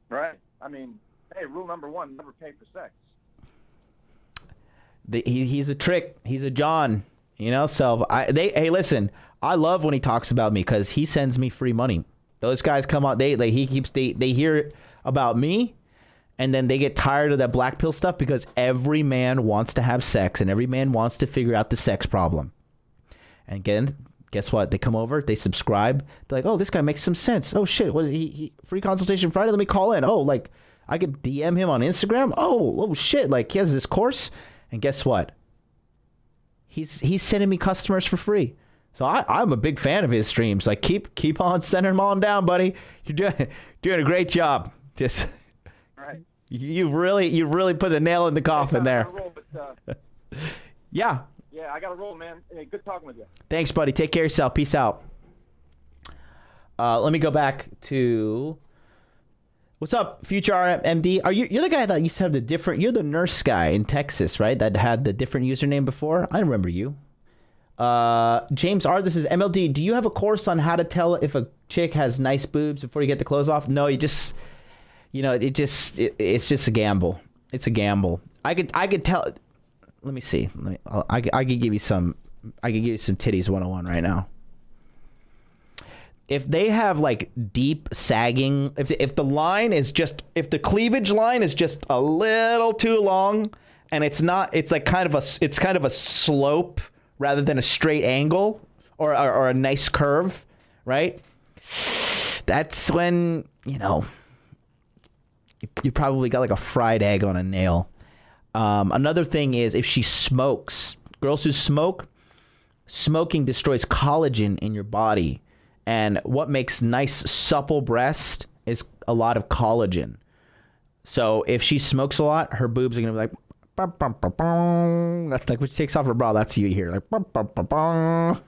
Speaker 12: Right. Hey, rule number 1, never pay for sex.
Speaker 3: He's a trick. He's a John, so hey, listen, I love when he talks about me because he sends me free money. Those guys come out, they hear about me, and then they get tired of that black pill stuff because every man wants to have sex and every man wants to figure out the sex problem. And again, guess what? They come over, they subscribe. They're like, oh, this guy makes some sense. Oh shit, was he free consultation Friday? Let me call in. Oh, like I could DM him on Instagram. Oh shit, like he has this course. And guess what? He's sending me customers for free. So I'm a big fan of his streams. Like keep on sending them on down, buddy. You're doing a great job. Just
Speaker 12: Right.
Speaker 3: you've really put a nail in the coffin there. Yeah.
Speaker 12: Yeah, I got to roll, man. Hey, good talking with you.
Speaker 3: Thanks, buddy. Take care of yourself. Peace out. Let me go back to what's up, Future RMD. You're the guy that used to have the different. You're the nurse guy in Texas, right? That had the different username before. I remember you. James R. This is MLD. Do you have a course on how to tell if a chick has nice boobs before you get the clothes off? No, you just, it's just a gamble. It's a gamble. I could tell. Let me see. I could give you some. I could give you some titties 101 right now. If they have like deep sagging, if the line is just, if the cleavage line is just a little too long, and it's like kind of a slope rather than a straight angle or a nice curve, right? That's when you probably got like a fried egg on a nail. Another thing is if she smokes. Girls who smoke, smoking destroys collagen in your body. And what makes nice, supple breast is a lot of collagen. So if she smokes a lot, her boobs are going to be like, bum, bum, bum, bum. That's like when she takes off her bra, that's you here. Like, bum, bum, bum, bum.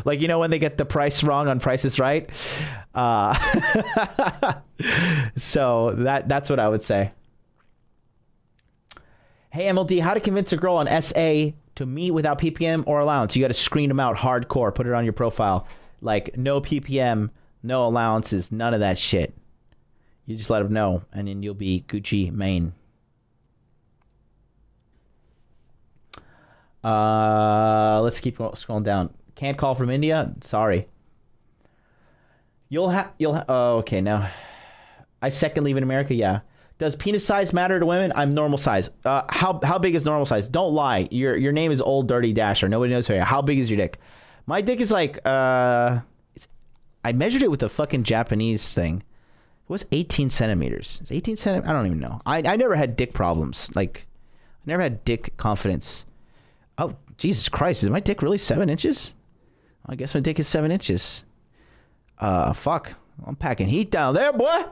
Speaker 3: Like, when they get the price wrong on Price is Right? So that's what I would say. Hey, MLD, how to convince a girl on SA to meet without PPM or allowance? You got to screen them out hardcore, put it on your profile. Like, no PPM, no allowances, none of that shit. You just let them know, and then you'll be Gucci Mane. Let's keep scrolling down. Can't call from India? Sorry. Oh, okay, now. I second leave in America? Yeah. Does penis size matter to women? I'm normal size. How big is normal size? Don't lie. Your name is Old Dirty Dasher. Nobody knows who you are. How big is your dick? My dick is like, I measured it with a fucking Japanese thing. It was 18 centimeters. It's 18 centimeters? I don't even know. I never had dick problems. Like, I never had dick confidence. Oh, Jesus Christ. Is my dick really 7 inches? I guess my dick is 7 inches. Fuck. I'm packing heat down there, boy.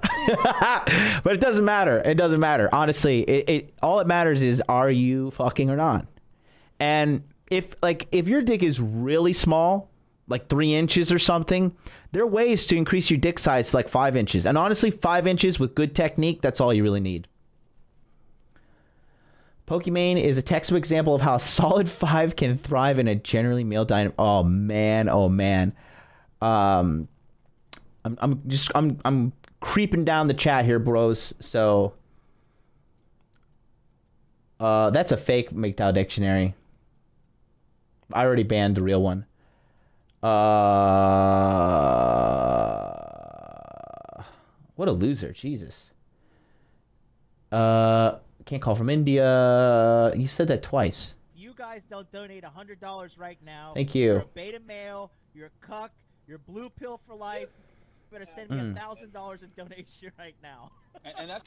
Speaker 3: But it doesn't matter. It doesn't matter. Honestly, all it matters is, are you fucking or not? And if your dick is really small, like 3 inches or something, there are ways to increase your dick size to like 5 inches. And honestly, 5 inches with good technique, that's all you really need. Pokimane is a textbook example of how a solid 5 can thrive in a generally male dynamic. Oh man. I'm creeping down the chat here, bros. So that's a fake MGTOW dictionary. I already banned the real one. What a loser, Jesus. Can't call from India. You said that twice.
Speaker 11: You guys don't donate $100 right now.
Speaker 3: Thank you.
Speaker 11: You're a beta male. You're a cuck. You're blue pill for life. You better send me $1,000 in donation right now.
Speaker 13: And that's.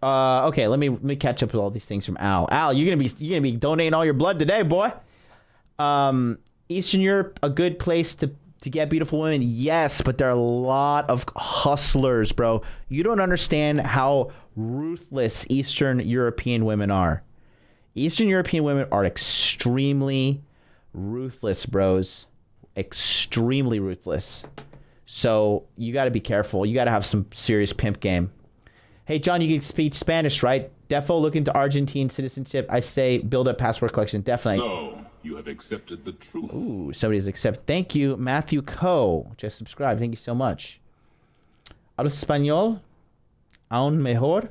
Speaker 3: Okay, let me catch up with all these things from Al. Al, you're gonna be donating all your blood today, boy. Eastern Europe, a good place to get beautiful women. Yes, but there are a lot of hustlers, bro. You don't understand how ruthless Eastern European women are. Eastern European women are extremely ruthless, bros. Extremely ruthless. So you got to be careful. You got to have some serious pimp game. Hey, John, you can speak Spanish, right? Defo looking to Argentine citizenship. I say build up passport collection. Definitely.
Speaker 14: So, you have accepted the truth.
Speaker 3: Ooh, somebody's accepted. Thank you, Matthew Coe. Just subscribed. Thank you so much. ¿Hablas español? Aún mejor?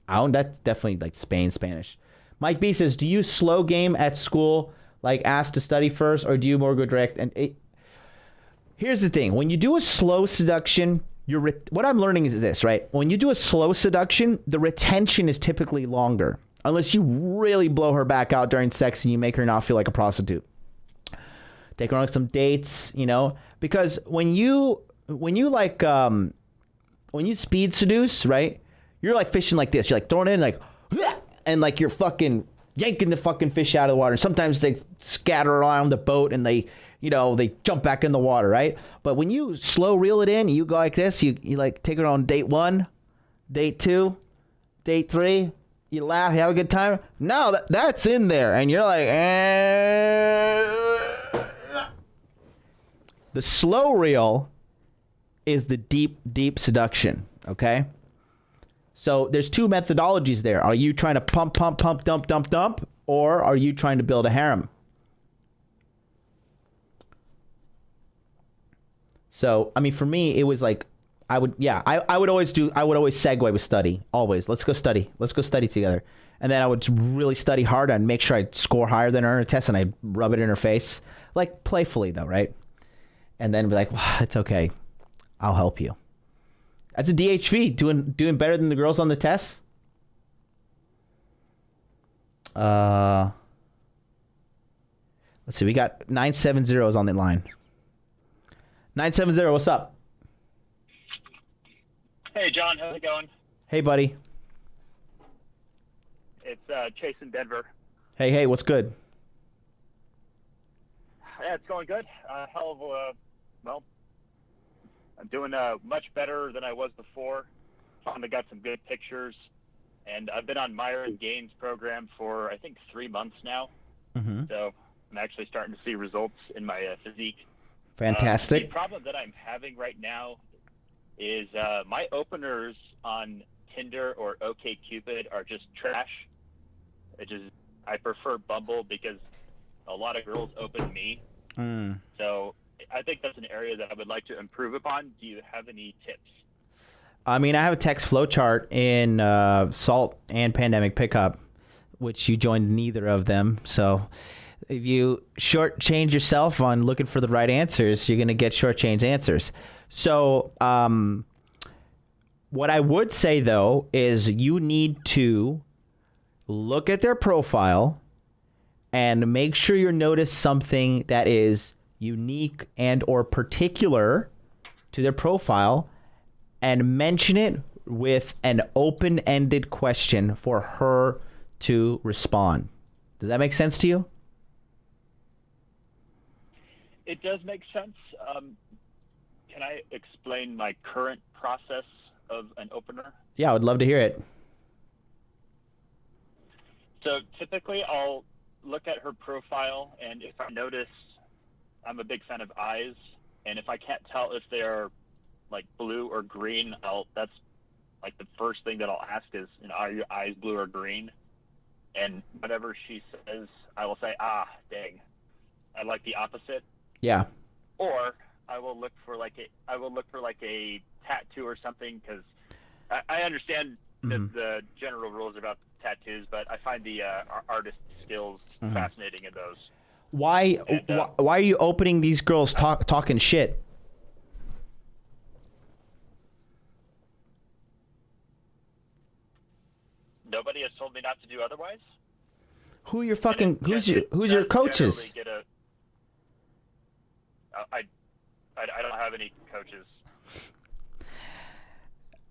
Speaker 3: Aún, that's definitely like Spanish. Mike B says, do you slow game at school, like ask to study first, or do you more go direct? And here's the thing. When you do a slow seduction, what I'm learning is this, right? When you do a slow seduction, the retention is typically longer. Unless you really blow her back out during sex and you make her not feel like a prostitute. Take her on some dates, because when you speed seduce, right? You're like fishing like this. You're like throwing it in like, and like you're fucking yanking the fucking fish out of the water. Sometimes they scatter around the boat and they they jump back in the water, right? But when you slow reel it in, you go like this, you like take it on date 1, date 2, date 3, you laugh, you have a good time. No, that's in there. And you're like, The slow reel is the deep, deep seduction, okay? So there's 2 methodologies there. Are you trying to pump, dump, dump, dump? Or are you trying to build a harem? So, I mean, for me, it was like, I would always segue with study. Always. Let's go study together. And then I would really study hard and make sure I'd score higher than her in a test, and I'd rub it in her face. Like, playfully, though, right? And then be like, well, it's okay. I'll help you. That's a DHV, doing better than the girls on the test. Let's see, we got 970 on the line. 970, what's up?
Speaker 13: Hey, John, how's it going?
Speaker 3: Hey, buddy.
Speaker 13: It's Chase in Denver.
Speaker 3: Hey, what's good?
Speaker 13: Yeah, it's going good. Well, I'm doing much better than I was before. Finally got some good pictures, and I've been on Myron Gaines' program for, I think, 3 months now.
Speaker 3: Mm-hmm.
Speaker 13: So I'm actually starting to see results in my physique.
Speaker 3: Fantastic.
Speaker 13: The problem that I'm having right now is my openers on Tinder or OkCupid are just trash. I prefer Bumble because a lot of girls open me. So I think that's an area that I would like to improve upon. Do you have any tips?
Speaker 3: I mean, I have a text flow chart in SALT and Pandemic Pickup, which you joined neither of them. So if you shortchange yourself on looking for the right answers, you're going to get shortchanged answers. So what I would say, though, is you need to look at their profile and make sure you notice something that is unique and or particular to their profile and mention it with an open-ended question for her to respond. Does that make sense to you?
Speaker 13: It does make sense. Can I explain my current process of an opener?
Speaker 3: Yeah, I would love to hear it.
Speaker 13: So typically I'll look at her profile, and if I notice, I'm a big fan of eyes, and if I can't tell if they're like blue or green, that's like the first thing that I'll ask is, are your eyes blue or green? And whatever she says, I will say, dang, I like the opposite.
Speaker 3: Yeah.
Speaker 13: Or I will look for like a tattoo or something, because I understand the general rules about tattoos, but I find the artist skills fascinating in those.
Speaker 3: Why are you opening these girls talking shit?
Speaker 13: Nobody has told me not to do otherwise.
Speaker 3: Who's your coaches?
Speaker 13: I don't have any coaches.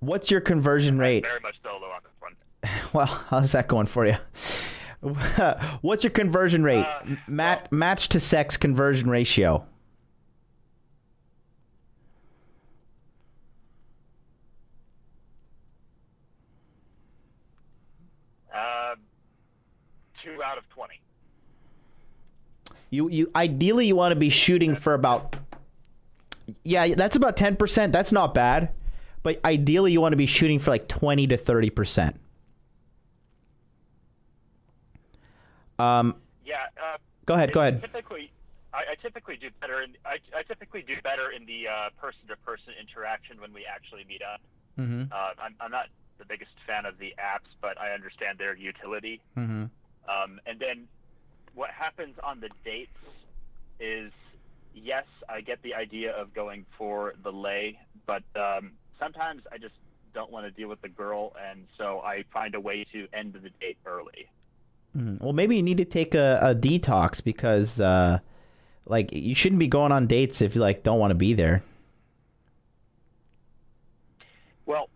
Speaker 3: What's your conversion rate?
Speaker 13: I'm very much solo on this one.
Speaker 3: Well, how's that going for you? What's your conversion rate? Match to sex conversion ratio.
Speaker 13: Uh, 2 out of 20.
Speaker 3: You ideally you want to be shooting for about, that's about 10%. That's not bad, but ideally you want to be shooting for like 20 to 30%. Go ahead.
Speaker 13: Typically, I typically do better in the person-to-person interaction when we actually meet up. I'm not the biggest fan of the apps, but I understand their utility. And then what happens on the dates is, yes, I get the idea of going for the lay, but sometimes I just don't want to deal with the girl, and so I find a way to end the date early.
Speaker 3: Well, maybe you need to take a detox, because you shouldn't be going on dates if you don't want to be there.
Speaker 13: Well,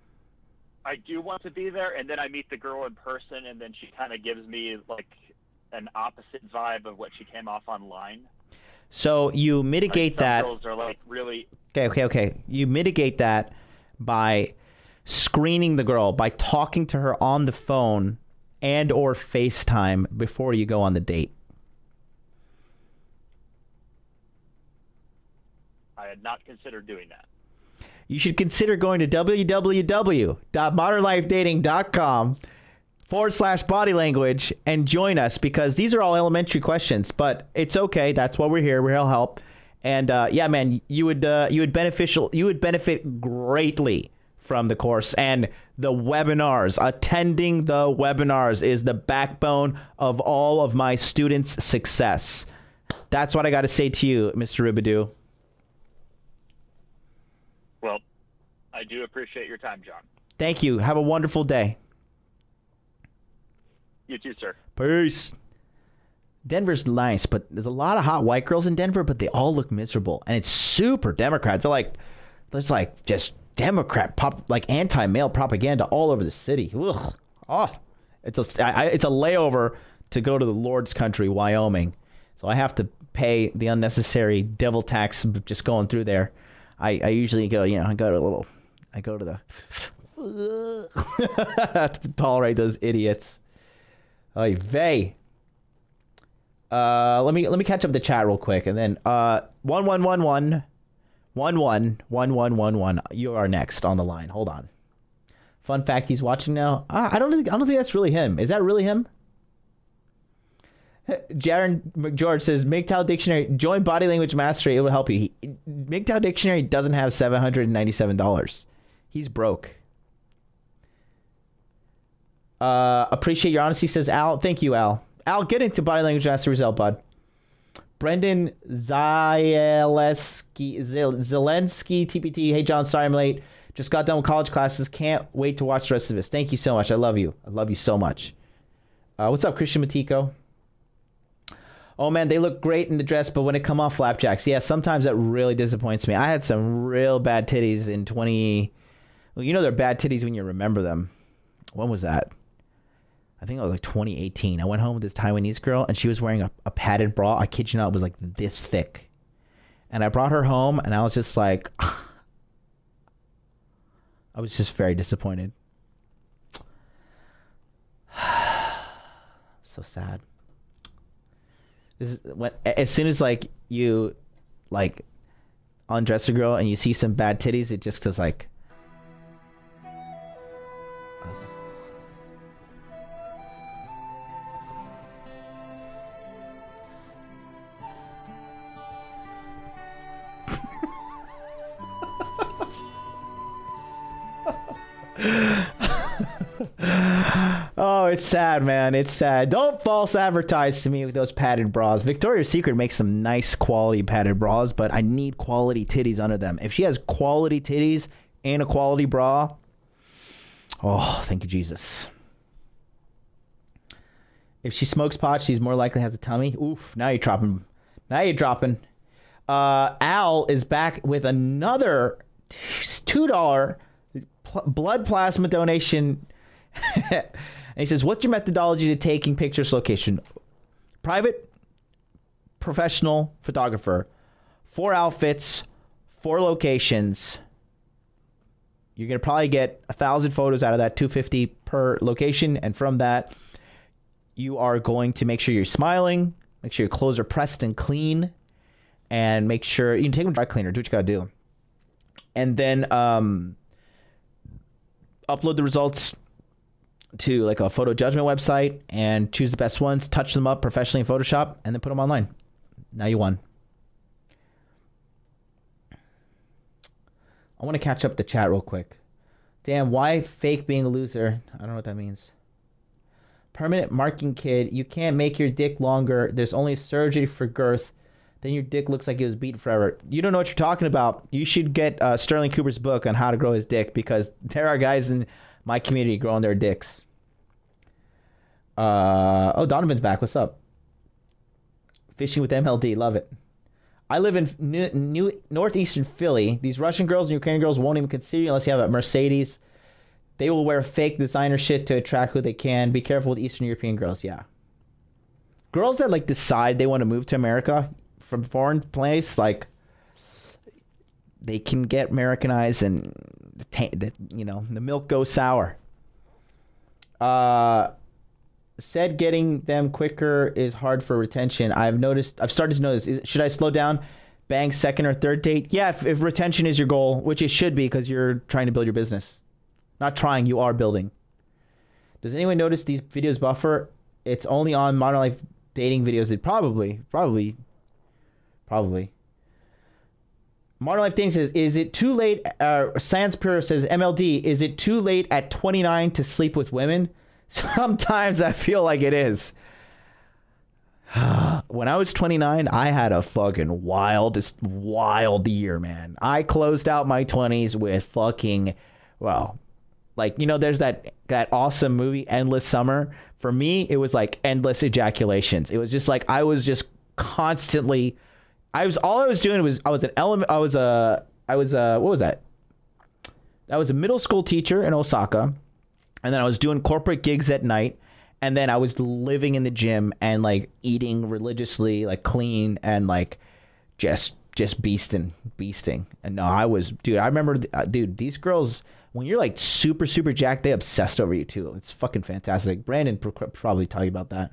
Speaker 13: I do want to be there, and then I meet the girl in person, and then she kind of gives me an opposite vibe of what she came off online.
Speaker 3: So you mitigate
Speaker 13: Some
Speaker 3: that.
Speaker 13: girls are like really.
Speaker 3: Okay. You mitigate that by screening the girl, by talking to her on the phone and or FaceTime before you go on the date.
Speaker 13: I had not considered doing that.
Speaker 3: You should consider going to www.modernlifedating.com/body language and join us, because these are all elementary questions, but it's okay. That's why we're here. We're here to help. And yeah, man, you would benefit greatly from the course and the webinars. Attending the webinars is the backbone of all of my students' success. That's what I got to say to you, Mr. Ribadou.
Speaker 13: Well, I do appreciate your time, John.
Speaker 3: Thank you. Have a wonderful day.
Speaker 13: You too, sir.
Speaker 3: Peace. Denver's nice, but there's a lot of hot white girls in Denver, but they all look miserable, and it's super Democrat. There's like just Democrat like anti-male propaganda all over the city. Ugh. Oh, it's a layover to go to the Lord's country, Wyoming, so I have to pay the unnecessary devil tax just going through there. I usually go, I go to the to tolerate those idiots. Oy vey. Let me catch up the chat real quick, and then 1111. You are next on the line. Hold on. Fun fact: he's watching now. I don't think that's really him. Is that really him? Jaron McGeorge says MGTOW Dictionary. Join Body Language Mastery. It will help you. MGTOW Dictionary doesn't have $797. He's broke. Appreciate your honesty, says Al. Thank you, Al. Al, get into Body Language Mastery result, bud. Brendan Zelensky, TPT. Hey, John, sorry I'm late. Just got done with college classes. Can't wait to watch the rest of this. Thank you so much. I love you. I love you so much. What's up, Christian Matiko? Oh, man, they look great in the dress, but when it come off flapjacks, yeah, sometimes that really disappoints me. I had some real bad titties in 20... Well, they're bad titties when you remember them. When was that? I think it was like 2018. I went home with this Taiwanese girl, and she was wearing a padded bra. I kid you not, it was like this thick. And I brought her home, and I was just like... I was just very disappointed. So sad. This is as soon as you undress a girl and you see some bad titties, it just does like... Oh, it's sad, man. It's sad. Don't false advertise to me with those padded bras. Victoria's Secret makes some nice quality padded bras, but I need quality titties under them. If she has quality titties and a quality bra, oh, thank you, Jesus. If she smokes pot, she's more likely has a tummy. Oof, now you're dropping. Al is back with another $2 blood plasma donation. And he says, what's your methodology to taking pictures location? Private, professional photographer, 4 outfits, 4 locations. You're going to probably get 1,000 photos out of that, 250 per location. And from that, you are going to make sure you're smiling, make sure your clothes are pressed and clean, and make sure you can take them to a dry cleaner. Do what you got to do. And then upload the results to like a photo judgment website and choose the best ones, touch them up professionally in Photoshop, and then put them online. Now you won. I want to catch up the chat real quick. Damn, why fake being a loser? I don't know what that means. Permanent marking kid, you can't make your dick longer. There's only surgery for girth. Then your dick looks like it was beaten forever. You don't know what you're talking about. You should get Sterling Cooper's book on how to grow his dick, because there are guys in my community growing their dicks. Oh, Donovan's back. What's up? Fishing with MLD. Love it. I live in northeastern Philly. These Russian girls and Ukrainian girls won't even consider you unless you have a Mercedes. They will wear fake designer shit to attract who they can. Be careful with Eastern European girls. Yeah. girls that like decide they want to move to America from foreign place, like they can get Americanized and the milk goes sour. Said getting them quicker is hard for retention. I've started to notice. Should I slow down? Bang second or third date? Yeah, if retention is your goal, which it should be because you're trying to build your business. Not trying, you are building. Does anyone notice these videos buffer? It's only on Modern Life dating videos. It probably. Modern Life Dating says, is it too late? Sans Pure says, MLD, is it too late at 29 to sleep with women? Sometimes I feel like it is. When I was 29, I had a fucking wild year, man. I closed out my 20s with fucking, well, like, there's that awesome movie, Endless Summer. For me, it was like endless ejaculations. It was just like, I was just constantly, what was that? I was a middle school teacher in Osaka. And then I was doing corporate gigs at night. And then I was living in the gym and like eating religiously, like clean and like just beasting. And no, I remember, these girls, when you're like super, super jacked, they obsessed over you too. It's fucking fantastic. Brandon probably tell you about that.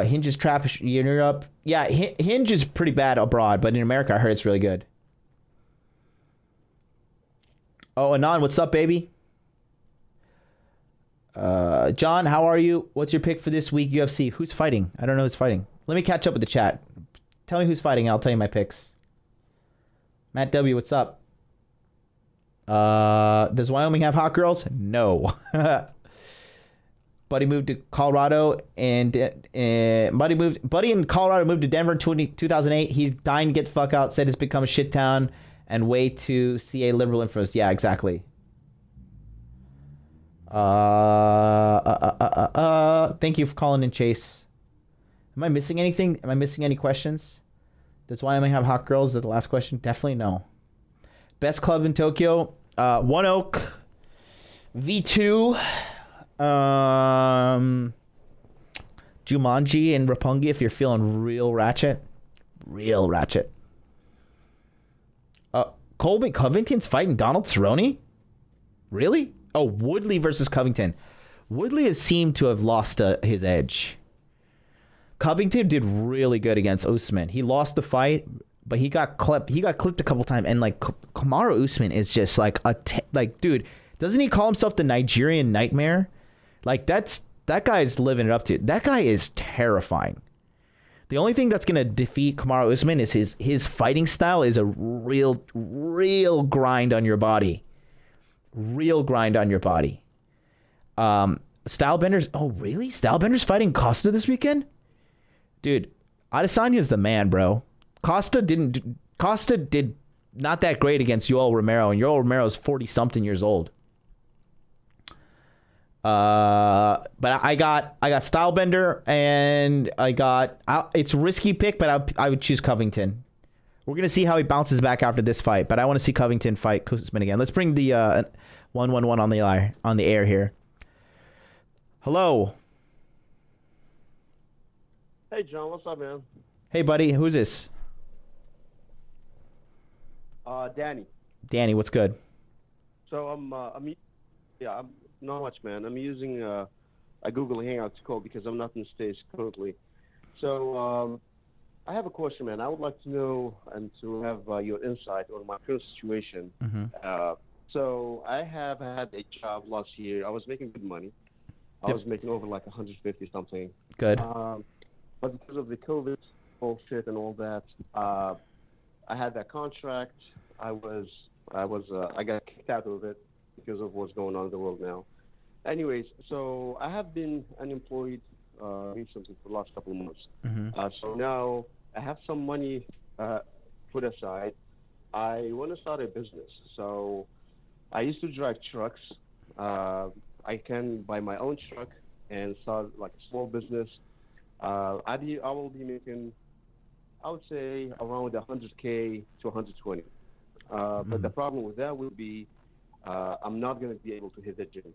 Speaker 3: Hinge is trash in Europe. Yeah, Hinge is pretty bad abroad, but in America, I heard it's really good. Oh, Anon, what's up, baby? John, how are you? What's your pick for this week, UFC? Who's fighting? I don't know who's fighting. Let me catch up with the chat. Tell me who's fighting, and I'll tell you my picks. Matt W., what's up? Does Wyoming have hot girls? No. Buddy moved to Colorado, and Buddy in Colorado moved to Denver in 2008. He's dying to get the fuck out. Said it's become a shit town and way to see a liberal influence. Yeah, exactly. Thank you for calling in, Chase. Am I missing anything? Am I missing any questions? Does Wyoming have hot girls? Is that the last question? Definitely no. Best club in Tokyo? One Oak, V2, Jumanji and Roppongi if you're feeling real ratchet. Colby Covington's fighting Donald Cerrone? Really? Oh, Woodley versus Covington. Woodley has seemed to have lost his edge. Covington did really good against Usman. He lost the fight, but he got clipped. He got clipped a couple times, and like Kamaru Usman is just like dude. Doesn't he call himself the Nigerian Nightmare? Like that guy's living it up to. That guy is terrifying. The only thing that's gonna defeat Kamaru Usman is his fighting style is a real grind on your body. Stylebender's. Oh really? Stylebender's fighting Costa this weekend? Dude, Adesanya's the man, bro. Costa did not that great against Yoel Romero, and Yoel Romero's 40-something years old. But I got Stylebender, and it's a risky pick, but I would choose Covington. We're gonna see how he bounces back after this fight, but I want to see Covington fight Usman again. Let's bring the 111 on the air here. Hello.
Speaker 15: Hey John, what's up, man?
Speaker 3: Hey buddy, who's this?
Speaker 15: Danny.
Speaker 3: Danny, what's good?
Speaker 15: So I'm not much, man. I'm using a Google Hangouts call because I'm not in the States currently. So I have a question, man. I would like to know and to have your insight on my current situation.
Speaker 3: Mm-hmm.
Speaker 15: So I have had a job last year. I was making good money. I was making over like 150 something.
Speaker 3: Good.
Speaker 15: But because of the COVID bullshit and all that, I had that contract. I got kicked out of it because of what's going on in the world now. Anyways, so I have been unemployed recently for the last couple of months.
Speaker 3: Mm-hmm.
Speaker 15: So now I have some money put aside. I want to start a business. So I used to drive trucks. I can buy my own truck and start like a small business. I will be making, I would say, around 100K to 120. But the problem with that would be I'm not going to be able to hit the gym.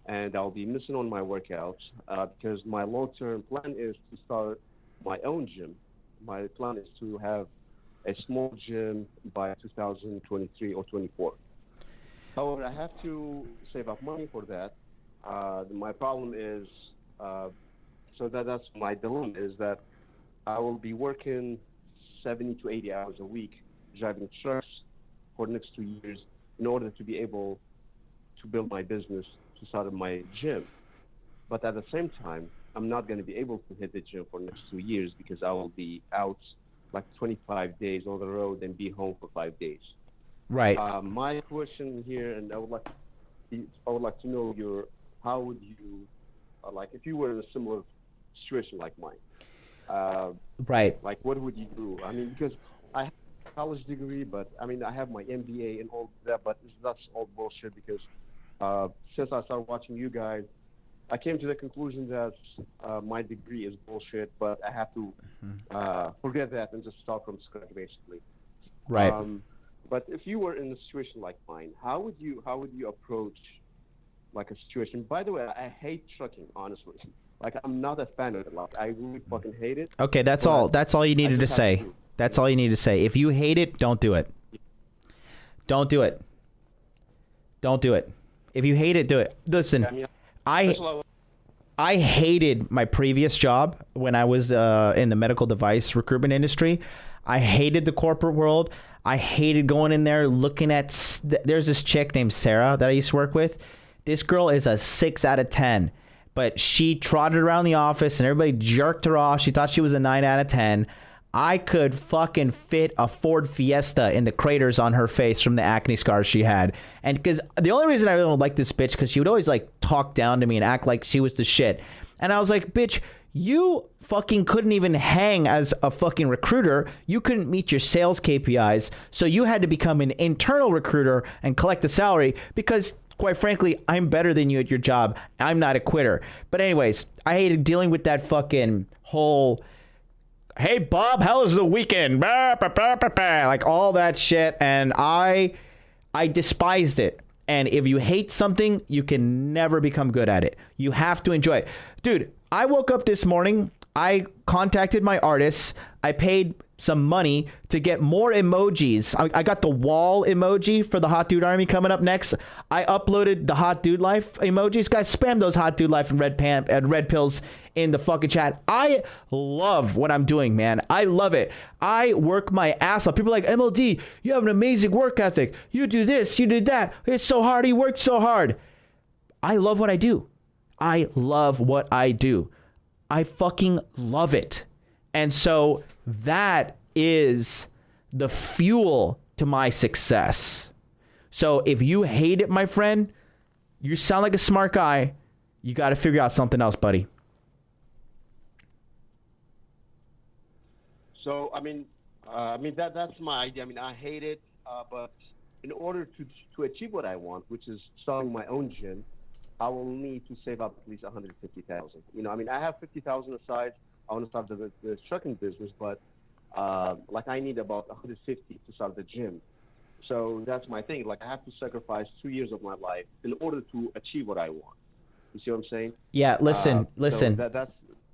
Speaker 15: and I'll be missing on my workouts because my long-term plan is to start my own gym. My plan is to have a small gym by 2023 or 24. However, I have to save up money for that. My problem is, that's my dilemma, is that I will be working 70 to 80 hours a week driving trucks for the next 2 years in order to be able to build my business to start my gym. But at the same time, I'm not going to be able to hit the gym for the next 2 years because I will be out like 25 days on the road and be home for 5 days.
Speaker 3: Right.
Speaker 15: My question here, and I would like to know how would you, like, if you were in a similar situation like mine,
Speaker 3: right?
Speaker 15: Like, what would you do? I mean, because I have a college degree, but I mean, I have my MBA and all that, but that's all bullshit because since I started watching you guys, I came to the conclusion that my degree is bullshit, but I have to forget that and just start from scratch, basically.
Speaker 3: Right.
Speaker 15: But if you were in a situation like mine, how would you approach like a situation? By the way, I hate trucking, honestly. Like, I'm not a fan of it. Like, I really fucking hate it.
Speaker 3: Okay, that's all. That's all you needed to say. That's all you need to say. If you hate it, don't do it. Don't do it. Don't do it. If you hate it, do it. Listen, I hated my previous job when I was in the medical device recruitment industry. I hated the corporate world. I hated going in there looking at. There's this chick named Sarah that I used to work with. This girl is a 6 out of 10, but she trotted around the office and everybody jerked her off. She thought she was a 9 out of 10. I could fucking fit a Ford Fiesta in the craters on her face from the acne scars she had. And because the only reason I really don't like this bitch, because she would always like talk down to me and act like she was the shit. And I was like, bitch, you fucking couldn't even hang as a fucking recruiter. You couldn't meet your sales KPIs. So you had to become an internal recruiter and collect a salary because, quite frankly, I'm better than you at your job. I'm not a quitter. But anyways, I hated dealing with that fucking whole, hey, Bob, how was the weekend? Bah, bah, bah, bah, bah. Like all that shit. And I despised it. And if you hate something, you can never become good at it. You have to enjoy it. Dude, I woke up this morning. I contacted my artists. I paid some money to get more emojis. I got the wall emoji for the Hot Dude Army coming up next. I uploaded the Hot Dude Life emojis. Guys, spam those Hot Dude Life and red pills in the fucking chat. I love what I'm doing, man. I love it. I work my ass off. People are like, MLD, you have an amazing work ethic. You do this, you do that. It's so hard. He worked so hard. I love what I do. I love what I do. I fucking love it. And so that is the fuel to my success. So if you hate it, my friend, you sound like a smart guy. You got to figure out something else, buddy.
Speaker 15: So, I mean, that's my idea. I mean, I hate it, but in order to achieve what I want, which is starting my own gym, I will need to save up at least $150,000. You know, I mean, I have $50,000 aside. I want to start the trucking business, but like I need about $150 to start the gym. So that's my thing. Like, I have to sacrifice 2 years of my life in order to achieve what I want. You see what I'm saying?
Speaker 3: Yeah. Listen.
Speaker 15: So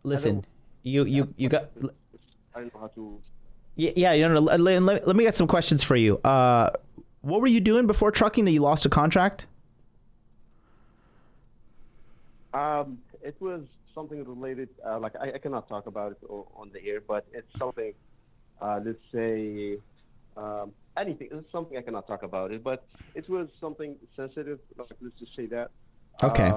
Speaker 3: listen. You got.
Speaker 15: I don't know how to.
Speaker 3: Yeah. You know. Let me get some questions for you. What were you doing before trucking that you lost a contract?
Speaker 15: It was something related, like I cannot talk about it on the air, but it's something, let's say, anything. It's something I cannot talk about it, but it was something sensitive, like, let's just say that.
Speaker 3: Okay.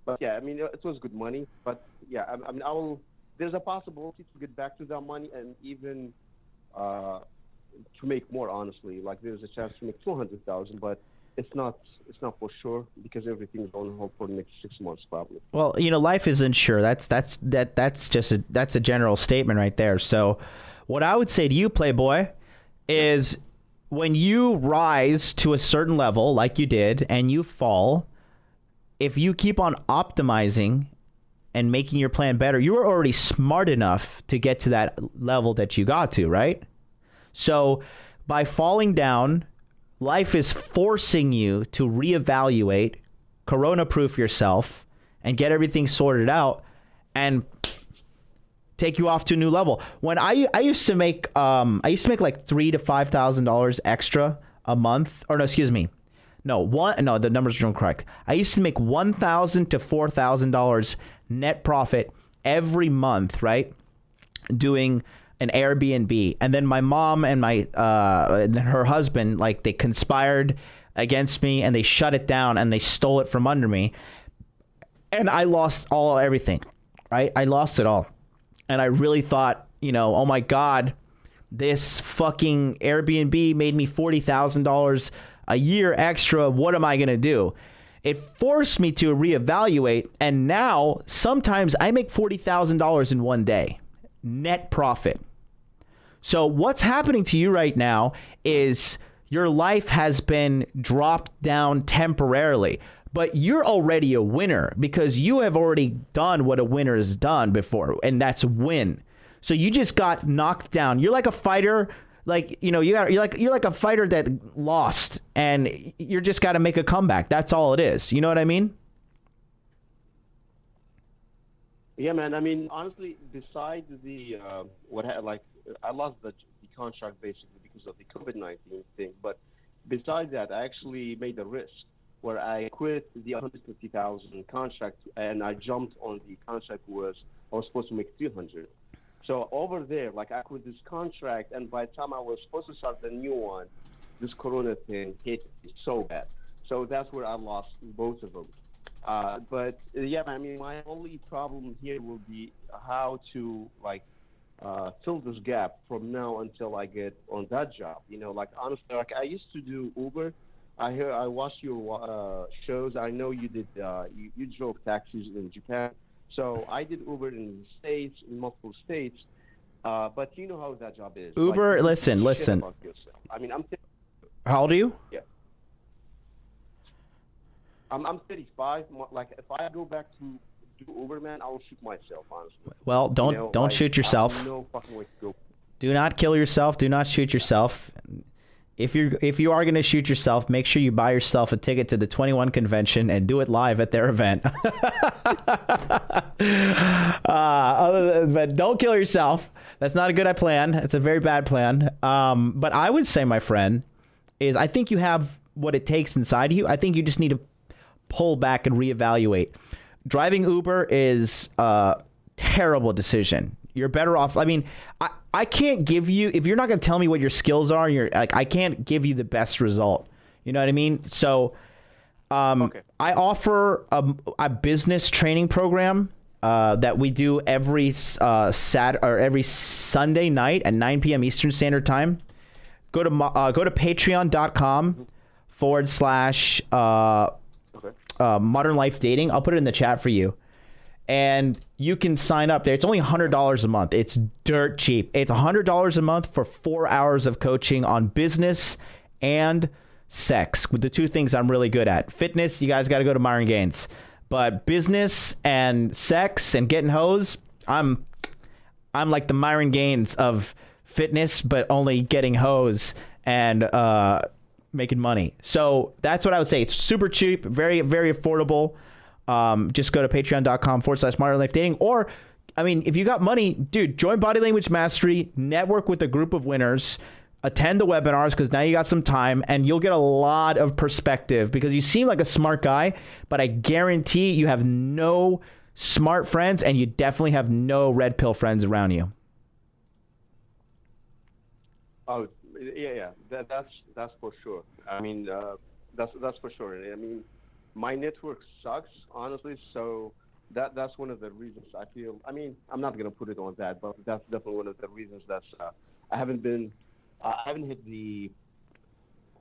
Speaker 15: But yeah, I mean, it was good money, but yeah, I mean, there's a possibility to get back to that money and even to make more, honestly. Like, there's a chance to make $200,000, but it's not for sure because everything's on hold for the next 6 months probably.
Speaker 3: Well, you know, life isn't sure. That's just a general statement right there. So what I would say to you, Playboy, is when you rise to a certain level like you did and you fall, if you keep on optimizing and making your plan better, you are already smart enough to get to that level that you got to, right? So by falling down, life is forcing you to reevaluate corona-proof yourself and get everything sorted out and take you off to a new level. When I used to make like $3,000 to $5,000 extra a month, or no, excuse me. No, the numbers are incorrect. I used to make $1,000 to $4,000 net profit every month, right? Doing an Airbnb. And then my mom and and her husband, like, they conspired against me and they shut it down and they stole it from under me. And I lost everything, right? I lost it all. And I really thought, oh my God, this fucking Airbnb made me $40,000 a year extra. What am I going to do? It forced me to reevaluate. And now sometimes I make $40,000 in one day, net profit. So what's happening to you right now is your life has been dropped down temporarily, but you're already a winner because you have already done what a winner has done before, and that's win. So you just got knocked down. You're like a fighter, you're like a fighter that lost, and you just got to make a comeback. That's all it is. You know what I mean?
Speaker 15: Yeah, man. I mean, honestly, besides the I lost the contract basically because of the COVID-19 thing. But besides that, I actually made a risk where I quit the 150,000 contract and I jumped on the contract I was supposed to make 300. So over there, like, I quit this contract, and by the time I was supposed to start the new one, this Corona thing hit me so bad. So that's where I lost both of them. But yeah, I mean, my only problem here will be how to fill this gap from now until I get on that job. Like, honestly, like, I used to do Uber. I watched your shows. I know you did. You drove taxis in Japan. So I did Uber in the States, in multiple states. But you know how that job is.
Speaker 3: Uber,
Speaker 15: like,
Speaker 3: listen.
Speaker 15: I mean,
Speaker 3: How old are you?
Speaker 15: Yeah. I'm 35. Like, if I go back to do Uber, man, I will shoot myself, honestly.
Speaker 3: Well, don't shoot yourself.
Speaker 15: I have no fucking way to go.
Speaker 3: Do not kill yourself. Do not shoot yourself. If you are going to shoot yourself, make sure you buy yourself a ticket to the 21 convention and do it live at their event. But don't kill yourself. That's not a good plan. It's a very bad plan. But I would say, my friend, is I think you have what it takes inside you. I think you just need to pull back and reevaluate. Driving Uber is a terrible decision. You're better off. I mean, I can't give you, if you're not going to tell me what your skills are, I can't give you the best result. You know what I mean? So okay. I offer a business training program that we do every every Sunday night at 9 p.m. Eastern Standard Time. Go to patreon.com / Modern Life Dating. I'll put it in the chat for you. And you can sign up there. It's only $100 a month. It's dirt cheap. It's $100 a month for 4 hours of coaching on business and sex, with the two things I'm really good at. Fitness, you guys got to go to Myron Gaines. But business and sex and getting hoes, I'm like the Myron Gaines of fitness, but only getting hoes and making money. So that's what I would say. It's super cheap, very, very affordable. Just go to patreon.com / Modern Life Dating. Or, I mean, if you got money, dude, join Body Language Mastery, network with a group of winners, attend the webinars, because now you got some time and you'll get a lot of perspective, because you seem like a smart guy, but I guarantee you have no smart friends and you definitely have no red pill friends around you.
Speaker 15: Oh, yeah. That's for sure. I mean, that's for sure. I mean, my network sucks, honestly, so that's one of the reasons I feel. I mean, I'm not gonna put it on that, but that's definitely one of the reasons I haven't hit the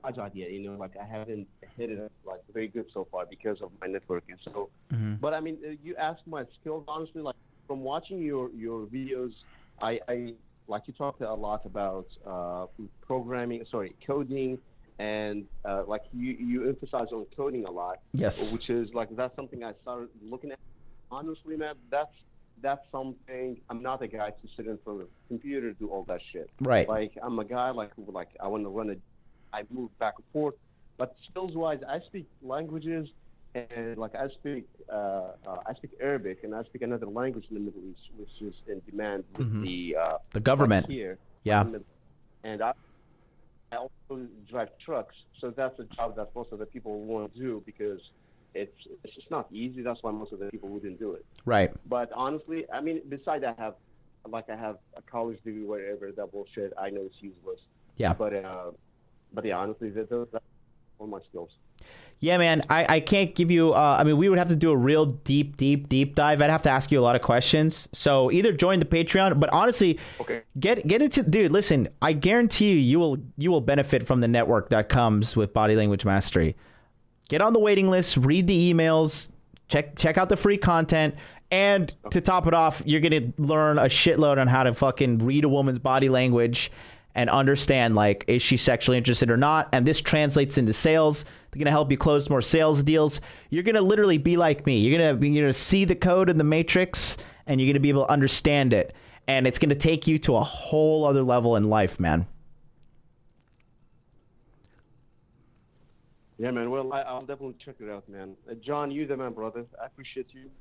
Speaker 15: jackpot yet. Like, I haven't hit it like very good so far because of my networking. So, but I mean, you asked my skills, honestly. Like, from watching your videos, I like, you talked a lot about coding. And like, you emphasize on coding a lot.
Speaker 3: Yes.
Speaker 15: Which is like, that's something I started looking at. Honestly, man, that's something. I'm not a guy to sit in front of a computer, do all that shit.
Speaker 3: Right.
Speaker 15: Like, I'm a guy who I want to I move back and forth. But skills-wise, I speak languages, and like I speak Arabic, and I speak another language in the Middle East, which is in demand with
Speaker 3: the government
Speaker 15: here.
Speaker 3: Yeah.
Speaker 15: And I also drive trucks, so that's a job that most of the people won't do because it's just not easy. That's why most of the people wouldn't do it.
Speaker 3: Right.
Speaker 15: But honestly, I mean, besides I have a college degree, whatever, that bullshit. I know it's useless.
Speaker 3: Yeah.
Speaker 15: But yeah, honestly, that's all my skills.
Speaker 3: Yeah, man, I can't give you, I mean, we would have to do a real deep dive. I'd have to ask you a lot of questions. So either join the Patreon, but honestly, get into, dude, listen, I guarantee you will benefit from the network that comes with Body Language Mastery. Get on the waiting list, read the emails, check out the free content. And to top it off, you're going to learn a shitload on how to fucking read a woman's body language and understand, like, is she sexually interested or not? And this translates into sales. They're going to help you close more sales deals. You're going to literally be like me. You're going to see the code in the matrix, and you're going to be able to understand it. And it's going to take you to a whole other level in life, man.
Speaker 15: Yeah, man. Well, I'll definitely check it out, man. John, you the man, brother. I appreciate you.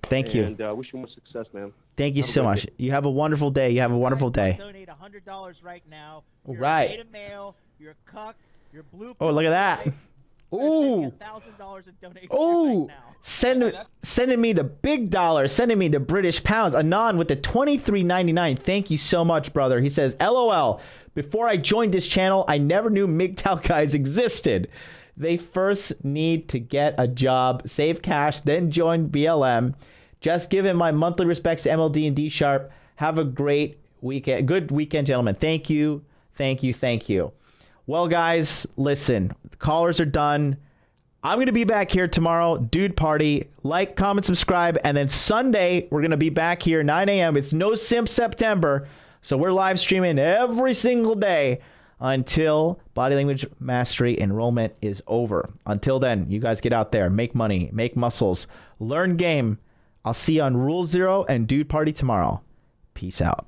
Speaker 3: Thank you.
Speaker 15: And wish you more success, man.
Speaker 3: Thank you
Speaker 15: Have a
Speaker 3: so
Speaker 15: great
Speaker 3: much.
Speaker 15: day.
Speaker 3: You have a wonderful day. You have a wonderful day.
Speaker 11: Donate $100 right now.
Speaker 3: All
Speaker 11: You're
Speaker 3: right.
Speaker 11: a beta male. You're a cuck. You're blue.
Speaker 3: Oh, look at that. Ooh.
Speaker 11: $1,000 in donation
Speaker 3: Ooh.
Speaker 11: right now.
Speaker 3: Sending me the big dollar, sending me the British pounds. Anon with the $23.99. Thank you so much, brother. He says, LOL. Before I joined this channel, I never knew MGTOW guys existed. They first need to get a job, save cash, then join BLM. Just give him my monthly respects to MLD and D Sharp. Have a great weekend. Good weekend, gentlemen. Thank you. Thank you. Thank you. Well, guys, listen. The callers are done. I'm going to be back here tomorrow. Dude Party. Like, comment, subscribe. And then Sunday, we're going to be back here 9 a.m. It's No Simp September. So we're live streaming every single day until Body Language Mastery enrollment is over. Until then, you guys get out there, make money, make muscles, learn game. I'll see you on Rule Zero and Dude Party tomorrow. Peace out.